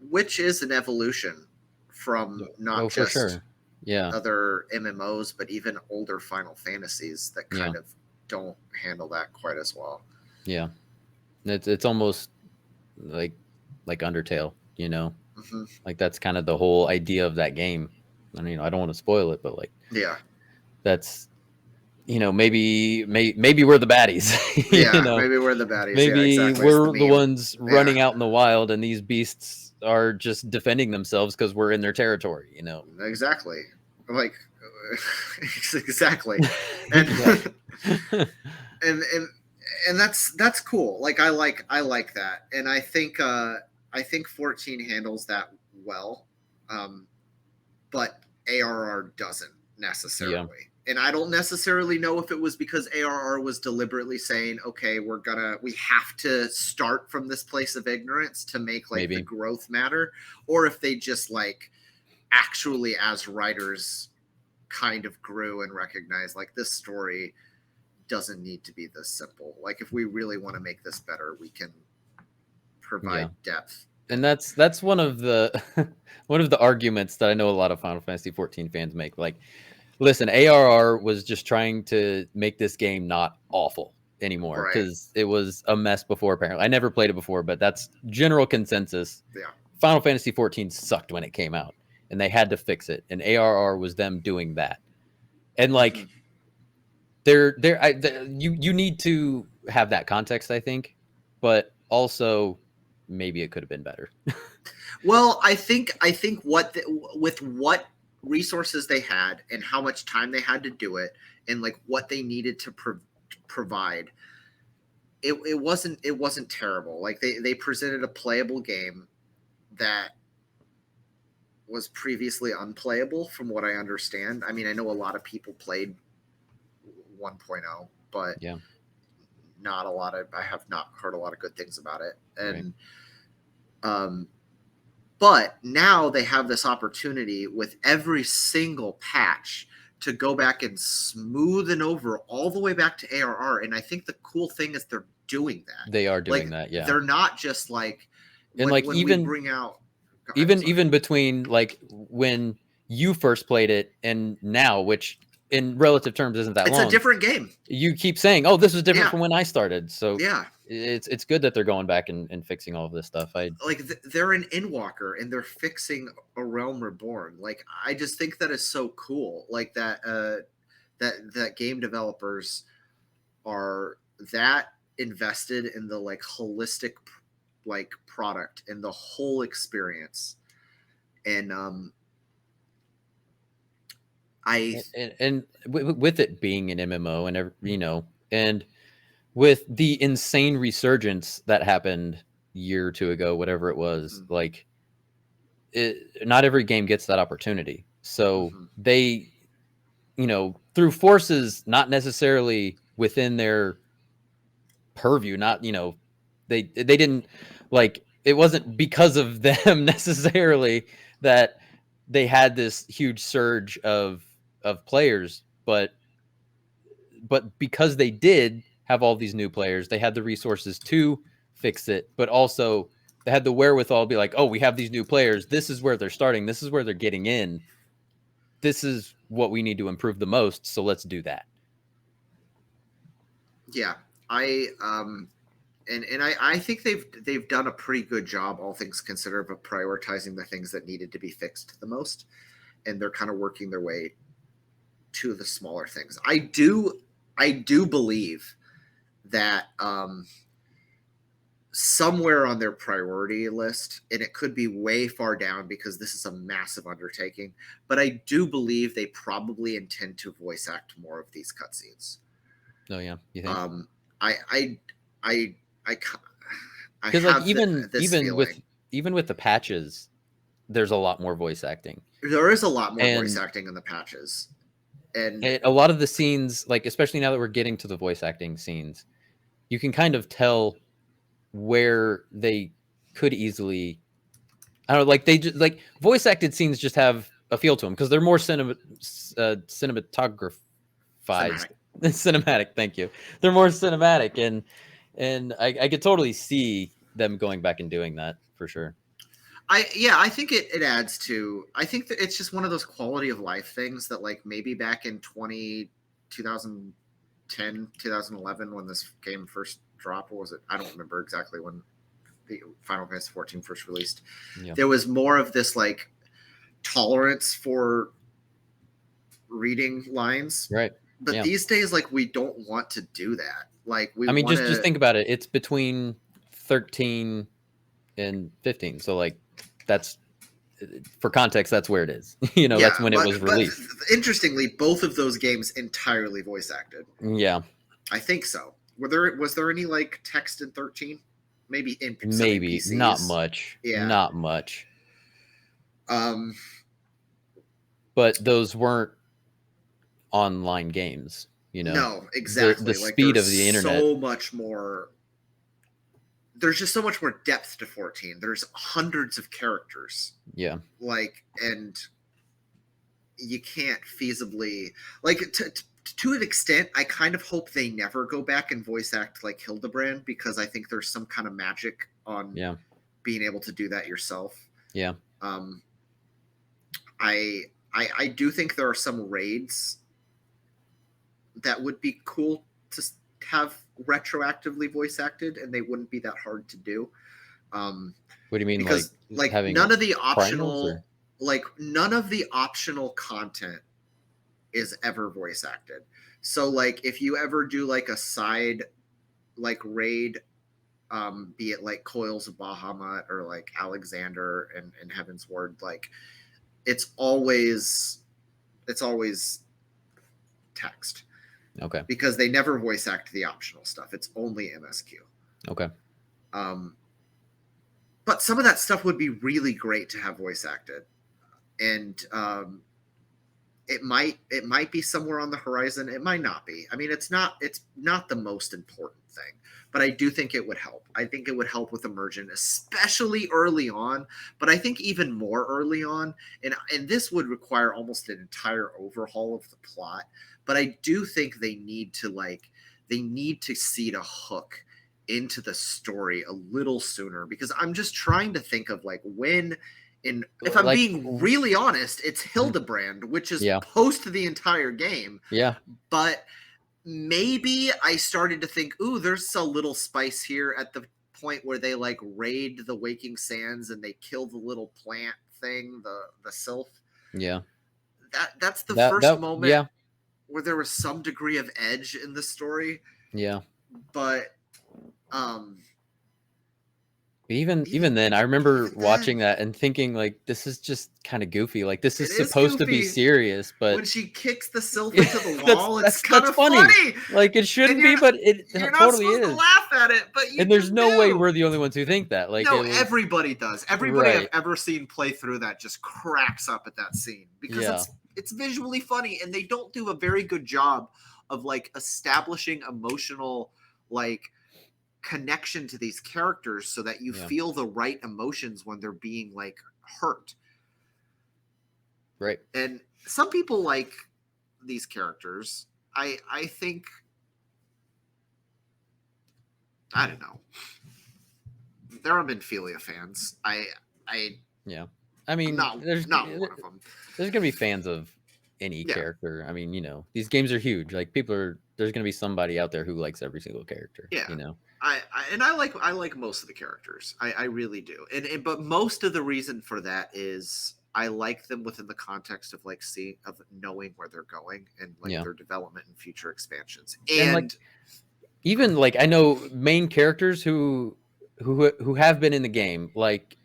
Which is an evolution from not just other MMOs, but even older Final Fantasies that kind of don't handle that quite as well. It's almost like like Undertale, you know? Hmm. Like that's kind of the whole idea of that game. And I don't want to spoil it, but like Yeah. that's maybe we're the baddies. you Yeah. know, Maybe we're the baddies. Yeah, maybe exactly. It's the we're the meme. ones Yeah. running out in the wild, and these beasts are just defending themselves because we're in their territory. You know, Exactly. Like exactly. And exactly. and and that's cool. Like I like that. And I think 14 handles that well. Um but ARR doesn't Yeah, necessarily. And I don't necessarily know if it was because ARR was deliberately saying, okay, we have to start from this place of ignorance to make like the maybe. growth matter, or if they just like actually as writers kind of grew and recognized like this story doesn't need to be this simple. Like if we really want to make this better, we can Yeah, provide depth. and that's one of the one of the arguments that I know a lot of Final Fantasy 14 fans make. Like, listen, ARR was just trying to make this game not awful anymore Right. because it was a mess before. Apparently, I never played it before, but that's general consensus. Yeah. Final Fantasy 14 sucked when it came out, and they had to fix it. And ARR was them doing that. And Mm-hmm. like, you need to have that context, I think, but also maybe it could have been better. Well, I think with what resources they had and how much time they had to do it and like what they needed to provide, it wasn't terrible. Like they presented a playable game that was previously unplayable from what I understand. I mean, I know a lot of people played 1.0, but Yeah, not a lot of I have not heard a lot of good things about it. right. And um but now they have this opportunity with every single patch to go back and smooth and over all the way back to ARR. And I think the cool thing is they're doing that. They are doing Like that, yeah. they're not just like And when like when we bring out. I'm even sorry. even between like when you first played it and now, which in relative terms isn't that It's a long, different game. you keep saying, "Oh, this was different Yeah, from when I started." So yeah. it's good that they're going back and fixing all of this stuff. I Like they're an Endwalker and they're fixing a Realm Reborn. Like I just think that is so cool. Like that game developers are that invested in the like holistic like product and the whole experience. And I and with it being an MMO and and with the insane resurgence that happened year or two ago, whatever it was, mhm, like not every game gets that opportunity. So mhm. they, through forces not necessarily within their purview, not, they didn't like it wasn't because of them necessarily that they had this huge surge of players, but because they did have all these new players, they had the resources to fix it, but also they had the wherewithal to be like, oh, we have these new players. This is where they're starting. This is where they're getting in. This is what we need to improve the most. So let's do that. Yeah, I and I think they've done a pretty good job, all things considered, of prioritizing the things that needed to be fixed the most, and they're kind of working their way to the smaller things. I do believe that somewhere on their priority list, and it could be way far down because this is a massive undertaking, but I do believe they probably intend to voice act more of these cutscenes. Oh yeah, you think? um i i i i, I Because like have even this even with feeling even with the patches, there's a lot more voice acting, there is a lot more voice and acting in the patches. And a lot of the scenes, like especially now that we're getting to the voice acting scenes, you can kind of tell where they could easily, I don't know, like they just like voice acted scenes just have a feel to them because they're more cinematographed cinematic. cinematic. Thank you. They're more cinematic, and I could totally see them going back and doing that for sure. I think it adds to. I think that it's just one of those quality of life things that like maybe back in 2010 2011 when this game first dropped, or was it, I don't remember exactly when the Final Fantasy XIV first released, Yeah. there was more of this like tolerance for reading lines. Right. But Yeah. these days, like, we don't want to do that. Like, we I mean, want just think about it. It's between 13 and 15. So like that's, for context, that's where it is. You know, that's when it was released. But interestingly, both of those games entirely voice acted. Yeah. I think so. Was there any like text in 13? Maybe in some Maybe NPCs. not much. Yeah. Not much. Um, but those weren't online games, you know. No, exactly. The speed of the internet. So much more. There's just so much more depth to 14. There's hundreds of characters. Yeah. Like, and you can't feasibly, like, to an extent, I kind of hope they never go back and voice act like Hildebrand, because I think there's some kind of magic on being able to do that yourself. Yeah. I do think there are some raids that would be cool to have retroactively voice acted, and they wouldn't be that hard to do. What do you mean? Because like none of the optional content is ever voice acted. So like if you ever do like a side like raid, be it like Coils of Bahamut or like Alexander and Heaven's Word, like it's always text. Okay. Because they never voice act the optional stuff. It's only MSQ. Okay. But some of that stuff would be really great to have voice acted. And it might be somewhere on the horizon. It might not be. I mean, it's not the most important thing, but I do think it would help. I think it would help with immersion, especially early on, but I think even more early on. And this would require almost an entire overhaul of the plot. But I do think they need to seed a hook into the story a little sooner, because I'm just trying to think of like when, if I'm being really honest, it's Hildebrand, which is post the entire game. Yeah. But maybe I started to think, ooh, there's a little spice here at the point where they like raid the Waking Sands and they kill the little plant thing, the sylph. Yeah. That's the first moment. Yeah. Where there was some degree of edge in the story. Yeah. But even then, I remember watching that and thinking like, this is just kind of goofy. Like this is supposed to be serious, but when she kicks the sylph into the wall, it's kind of funny. Like it shouldn't be, but it you're totally not supposed to laugh at it, but and there's no way we're the only ones who think that. Like everybody does. Everybody I've ever seen play through that just cracks up at that scene, because it's visually funny, and they don't do a very good job of like establishing emotional like connection to these characters so that you feel the right emotions when they're being like hurt. Right. And some people like these characters. I think, I don't know. There have been Philia fans. I mean, there's not one of them. There's gonna be fans of any character. I mean, you know, these games are huge. Like there's gonna be somebody out there who likes every single character. Yeah. You know. I like most of the characters. I really do. But most of the reason for that is I like them within the context of like knowing where they're going and like their development and future expansions. And like, even like I know main characters who have been in the game, like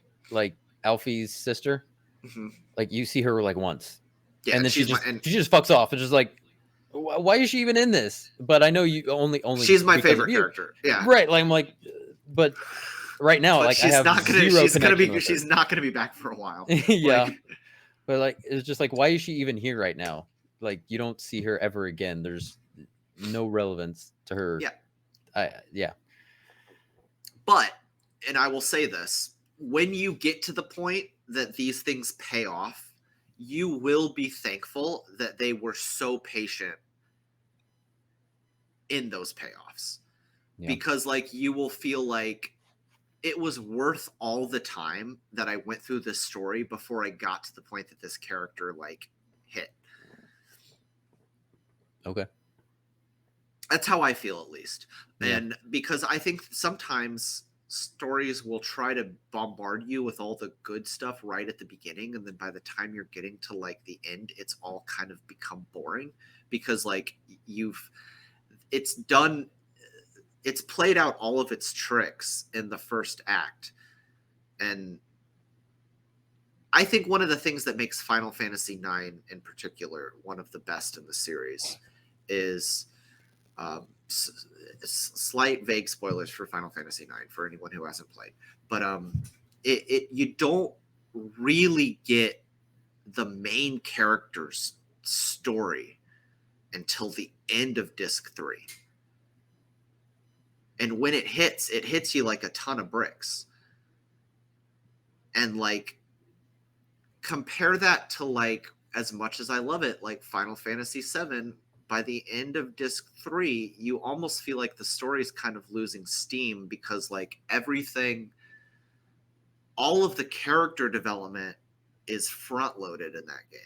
Alfie's sister. Mm-hmm. Like you see her like once, and then she just fucks off. It's just like, why is she even in this? But I know you only. She's my favorite character. Yeah, right. Like I'm like, but right now, like she's I have not gonna. She's not gonna be back for a while. Yeah, but like it's just like, why is she even here right now? Like you don't see her ever again. There's no relevance to her. Yeah. But, and I will say this, when you get to the point that these things pay off, you will be thankful that they were so patient in those payoffs. Because like you will feel like it was worth all the time that I went through this story before I got to the point that this character like hit. Okay. That's how I feel, at least. And because I think sometimes stories will try to bombard you with all the good stuff right at the beginning, and then by the time you're getting to like the end, it's all kind of become boring because like it's done, it's played out all of its tricks in the first act. And I think one of the things that makes Final Fantasy IX in particular one of the best in the series is slight vague spoilers for Final Fantasy IX for anyone who hasn't played, but you don't really get the main character's story until the end of disc 3. And when it hits you like a ton of bricks. And like compare that to like, as much as I love it, like Final Fantasy VII, by the end of disc 3, you almost feel like the story is kind of losing steam because like everything, all of the character development is front loaded in that game.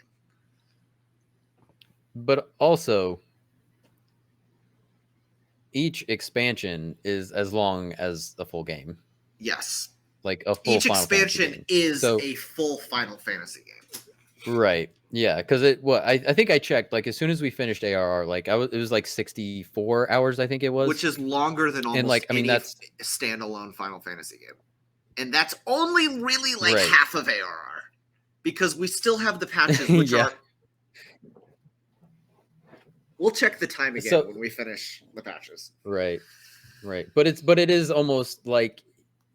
But also, each expansion is as long as a full game. Yes. Like a full each Final expansion is a full Final Fantasy game. Right. Yeah, because I think I checked, like as soon as we finished ARR, like it was like 64 hours, I think it was. Which is longer than almost like, I mean, any that's standalone Final Fantasy game. And that's only really like half of ARR. Because we still have the patches, which are... We'll check the time again when we finish the patches. Right. But it is almost like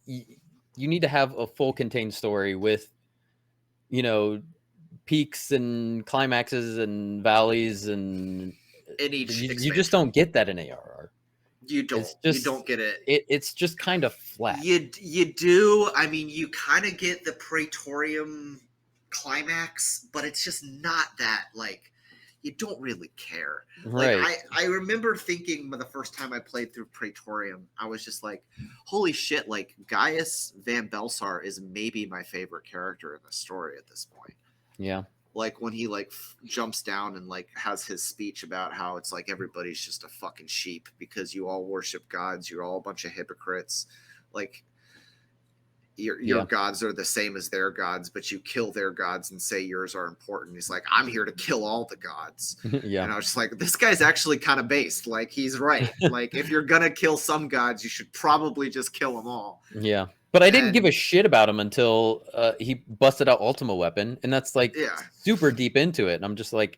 you need to have a full contained story with, you know, peaks and climaxes and valleys, and in each you just don't get that in ARR. You don't get it. It's just kind of flat. You do. I mean, you kind of get the Praetorium climax, but it's just not that like. You don't really care. Right. Like I remember thinking the first time I played through Praetorium, I was just like, holy shit, like Gaius Van Belsar is maybe my favorite character in the story at this point. Yeah. Like when he like jumps down and like has his speech about how it's like everybody's just a fucking sheep because you all worship gods, you're all a bunch of hypocrites. Like your gods are the same as their gods, but you kill their gods and say yours are important. He's like, I'm here to kill all the gods. Yeah. And I was just like, this guy's actually kind of based. Like, he's right. Like, if you're going to kill some gods, you should probably just kill them all. Yeah. But I didn't give a shit about him until he busted out Ultima Weapon. And that's like super deep into it. And I'm just like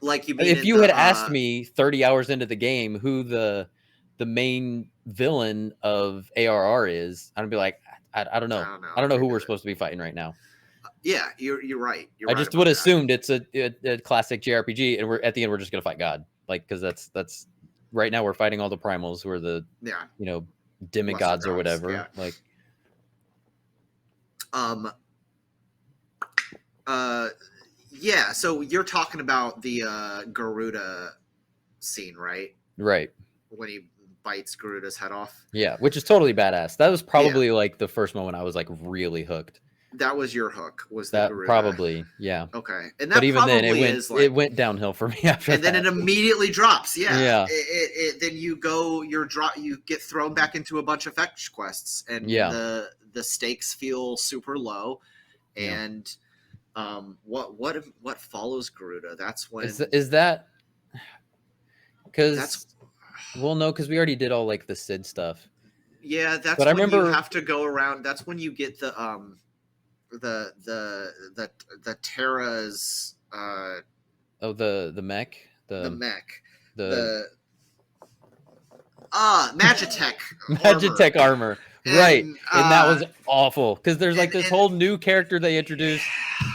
you mean if you had asked me 30 hours into the game who the main villain of ARR is, I'd be like, I don't know. I don't know who we're supposed to be fighting right now. Yeah, you're right. I just would have assumed it's a classic JRPG, and we're at the end we're just gonna fight God, like because that's right now we're fighting all the primals who are the demigods or whatever. Yeah. Like, yeah. So you're talking about the Garuda scene, right? Right. When he bites Garuda's head off. Yeah, which is totally badass. That was probably like the first moment I was like really hooked. That was your hook, was that Garuda. Probably, yeah. Okay, and that but even then it went downhill for me after. And that. then it immediately drops. Yeah, yeah. Then you get thrown back into a bunch of fetch quests, and the stakes feel super low. And what follows Garuda? That's when is that because. Well, no, because we already did all like the Sid stuff. Yeah, that's when you have to go around. That's when you get the Terra's the mech, the Magitech armor. Right, and that was awful because there's like this whole new character they introduced,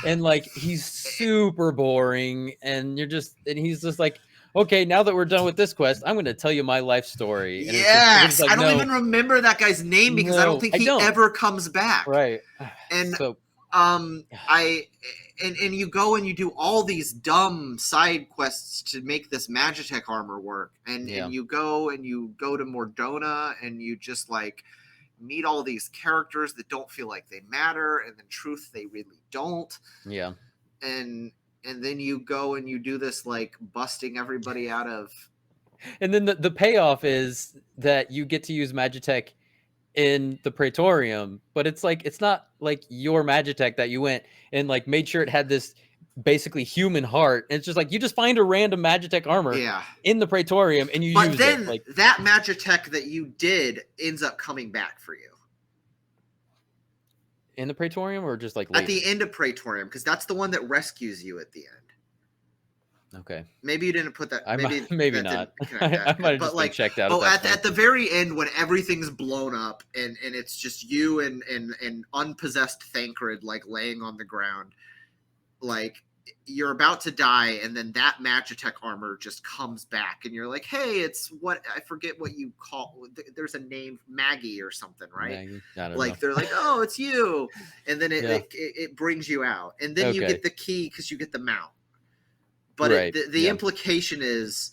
and like he's super boring, and he's just like, okay, now that we're done with this quest, I'm going to tell you my life story. And yes, I don't even remember that guy's name because I don't think he ever comes back. Right, and so, and you go and you do all these dumb side quests to make this Magitech armor work, and you go to Mordona and you just like meet all these characters that don't feel like they matter, and in truth they really don't. Yeah, and then you go and you do this like busting everybody out of. And then the payoff is that you get to use Magitech in the Praetorium, but it's like it's not like your Magitech that you went and like made sure it had this basically human heart. And it's just like you just find a random Magitech armor in the Praetorium and you use then it. Like that Magitech that you did ends up coming back for you in the Praetorium, or just like later? At the end of Praetorium, because that's the one that rescues you at the end. Okay. Maybe you didn't put that. Maybe not. I might have just been checked out. At the very end when everything's blown up and it's just you and unpossessed Thancred like laying on the ground, like you're about to die, and then that Magitech armor just comes back, and you're like, hey, it's what I forget what you call. There's a name, Maggie or something, right? Maggie? I don't like know. they're like, oh, it's you, and then it brings you out, and then you get the key because you get the mount. But the implication is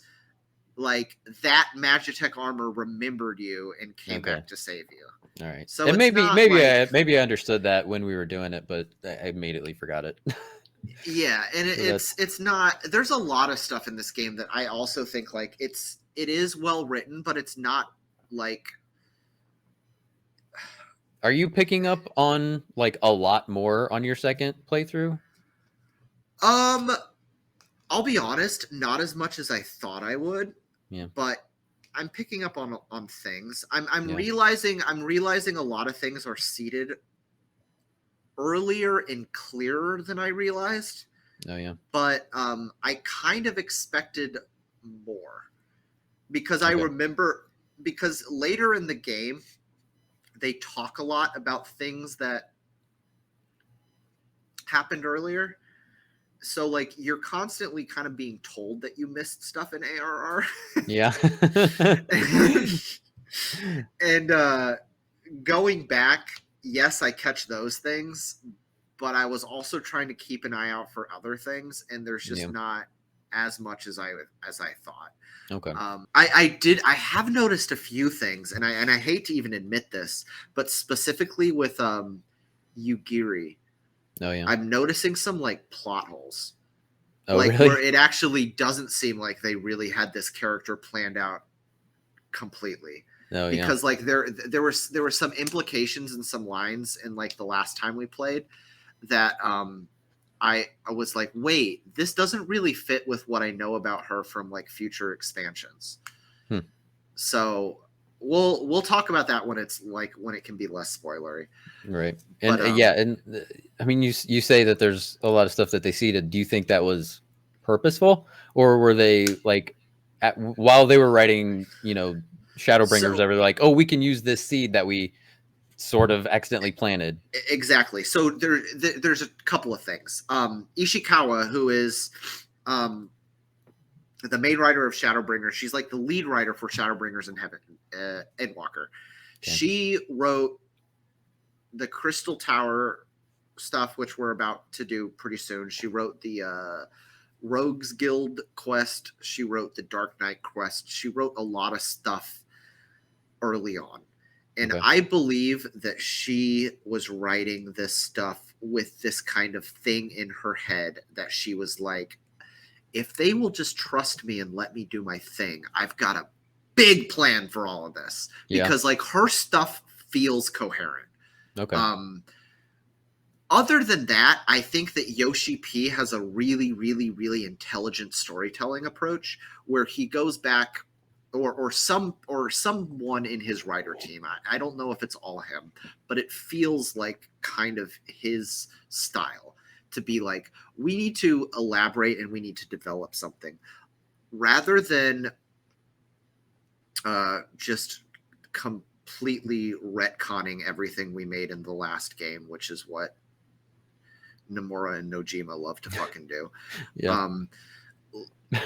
like that Magitech armor remembered you and came back to save you. All right. So and maybe I understood that when we were doing it, but I immediately forgot it. Yeah, and it's not. There's a lot of stuff in this game that I also think like it is well written, but it's not like. Are you picking up on like a lot more on your second playthrough? I'll be honest, not as much as I thought I would. Yeah. But I'm picking up on things. I'm realizing a lot of things are seated earlier and clearer than I realized. Oh yeah. But I kind of expected more because I remember because later in the game they talk a lot about things that happened earlier. So like you're constantly kind of being told that you missed stuff in ARR. Yeah. and going back, yes, I catch those things, but I was also trying to keep an eye out for other things, and there's just not as much as I thought. Okay. I have noticed a few things, and I hate to even admit this, but specifically with Yugiri. Oh yeah. I'm noticing some like plot holes. Oh, like really? where it actually doesn't seem like they really had this character planned out completely. Oh, because like there were some implications and some lines in like the last time we played that I was like, wait, this doesn't really fit with what I know about her from like future expansions. So we'll talk about that when it can be less spoilery. Right. And and I mean you say that there's a lot of stuff that they seeded. Do you think that was purposeful, or were they like while they were writing, Shadowbringers, they were like, oh, we can use this seed that we sort of accidentally planted? Exactly. So there's a couple of things. Ishikawa, who is the main writer of Shadowbringers, she's like the lead writer for Shadowbringers in Heaven, Endwalker. Okay. She wrote the Crystal Tower stuff, which we're about to do pretty soon. She wrote the Rogues Guild quest. She wrote the Dark Knight quest. She wrote a lot of stuff early on. And I believe that she was writing this stuff with this kind of thing in her head that she was like, if they will just trust me and let me do my thing, I've got a big plan for all of this. Because like her stuff feels coherent. Okay. Other than that, I think that Yoshi P has a really, really, really intelligent storytelling approach where he goes back, or someone in his writer team. I don't know if it's all him, but it feels like kind of his style to be like, we need to elaborate and we need to develop something rather than just completely retconning everything we made in the last game, which is what Nomura and Nojima love to fucking do.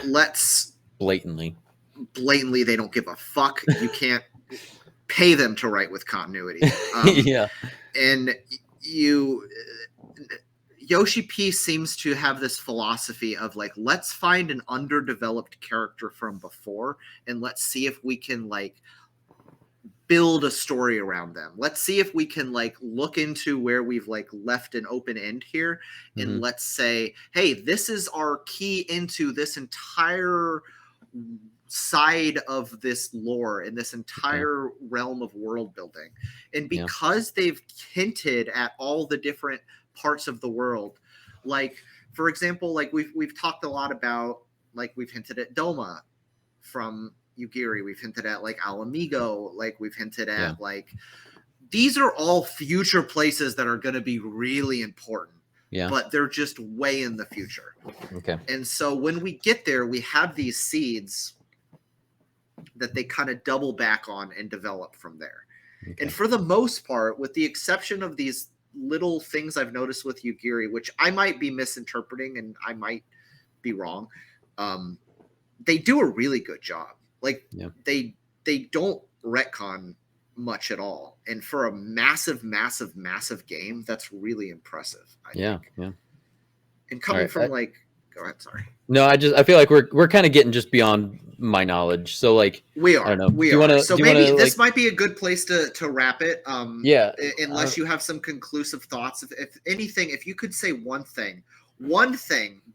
Let's blatantly they don't give a fuck. You can't pay them to write with continuity. And Yoshi P seems to have this philosophy of like, let's find an underdeveloped character from before and let's see if we can like build a story around them. Let's see if we can like look into where we've like left an open end here. And let's say, hey, this is our key into this entire side of this lore and this entire realm of world building. And because they've hinted at all the different parts of the world, like for example, like we've talked a lot about, like we've hinted at Doma from Yugiri, we've hinted at like Alamigo, like we've hinted at like these are all future places that are going to be really important. Yeah. But they're just way in the future. Okay. And so when we get there, we have these seeds that they kind of double back on and develop from there. Okay. And for the most part, with the exception of these little things I've noticed with Yugiri, which I might be misinterpreting and I might be wrong, they do a really good job. Like they don't retcon much at all, and for a massive game, that's really impressive, I think. And coming from like, go ahead, sorry. No, I feel like we're kind of getting just beyond my knowledge, so like we are. I don't know. We are. So maybe this might be a good place to wrap it. Unless you have some conclusive thoughts. If anything, if you could say one thing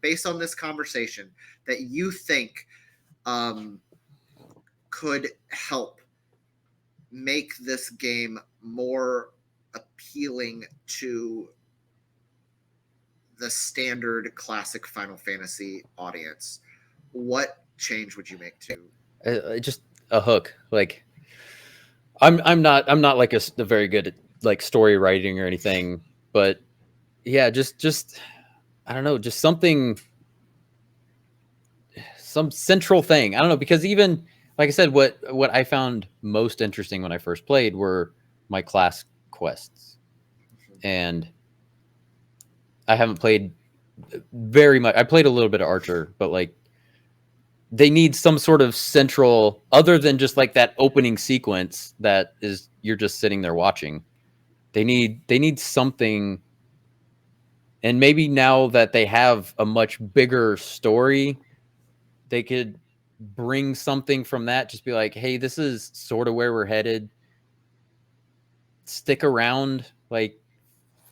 based on this conversation that you think could help make this game more appealing to the standard classic Final Fantasy audience, what change would you make to just a hook? Like I'm not like a very good at like story writing or anything, but yeah, just I don't know, just something, some central thing. I don't know, because even like I said, what I found most interesting when I first played were my class quests. And I haven't played very much. I played a little bit of Archer, but like they need some sort of central, other than just like that opening sequence that is you're just sitting there watching. They need something. And maybe now that they have a much bigger story, they could bring something from that. Just be like, hey, this is sort of where we're headed. Stick around like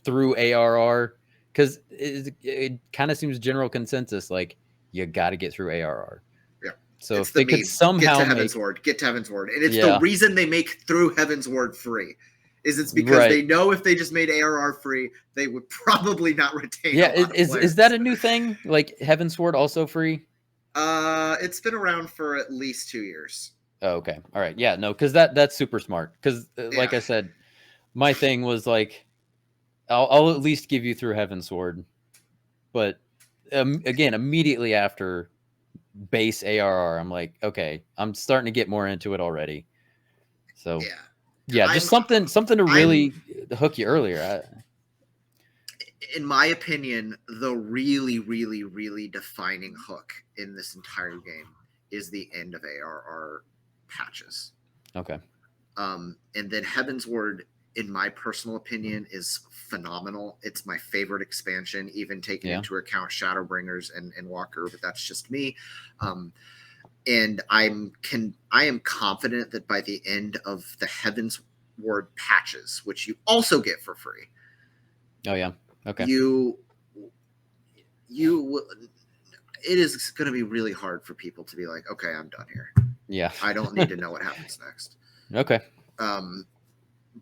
through ARR, because it kind of seems general consensus like you got to get through ARR. Yeah. So if they could somehow get to Heaven's Ward, and it's the reason they make Through Heaven's Ward free. It's because they know if they just made ARR free, they would probably not retain. Yeah, is that a new thing? Like Heaven's Ward also free? It's been around for at least 2 years. Oh, okay, all right, yeah, no, because that's super smart. Because like I said, my thing was like, I'll at least give you Through Heaven's Sword, but again, immediately after base ARR, I'm like, okay, I'm starting to get more into it already. So just something to really hook you earlier. In my opinion, the really, really, really defining hook in this entire game is the end of ARR patches. Okay. And then Heaven's Ward, in my personal opinion, is phenomenal. It's my favorite expansion, even taking into account Shadowbringers and Walker, but that's just me. And I am confident that by the end of the Heaven's Ward patches, which you also get for free. Oh yeah. Okay. It is going to be really hard for people to be like, okay, I'm done here. Yeah. I don't need to know what happens next. Okay.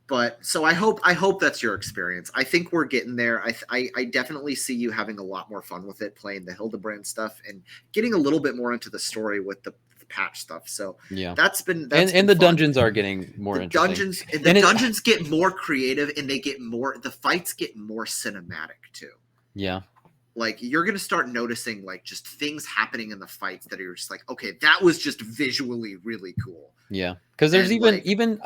But so I hope that's your experience. I think we're getting there. I definitely see you having a lot more fun with it, playing the Hildebrand stuff and getting a little bit more into the story with the patch stuff. So that's been the fun. Dungeons are getting more interesting. Dungeons get more creative, and the fights get more cinematic too. Yeah. Like you're going to start noticing like just things happening in the fights that are just like, okay, that was just visually really cool. Yeah. Because there's even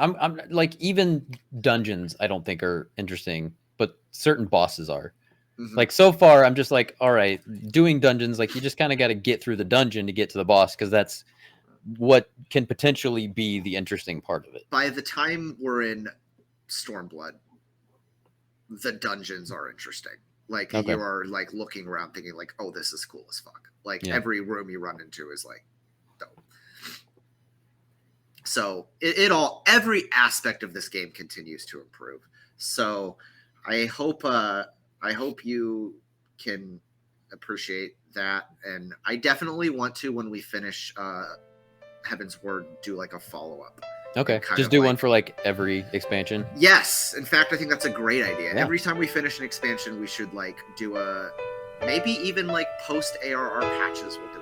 dungeons I don't think are interesting, but certain bosses are. Mm-hmm. Like so far, I'm just like, all right, doing dungeons, like you just kind of got to get through the dungeon to get to the boss, because that's what can potentially be the interesting part of it. By the time we're in Stormblood, the dungeons are interesting. Like you are like looking around thinking like, oh, this is cool as fuck. Like every room you run into is like dope. So every aspect of this game continues to improve. So I hope you can appreciate that. And I definitely want to, when we finish Heaven's Word do like a follow-up. Okay, kind just of do like- one for like every expansion. Yes, in fact, I think that's a great idea. Yeah. Every time we finish an expansion, we should like do a maybe even like post ARR patches. We'll do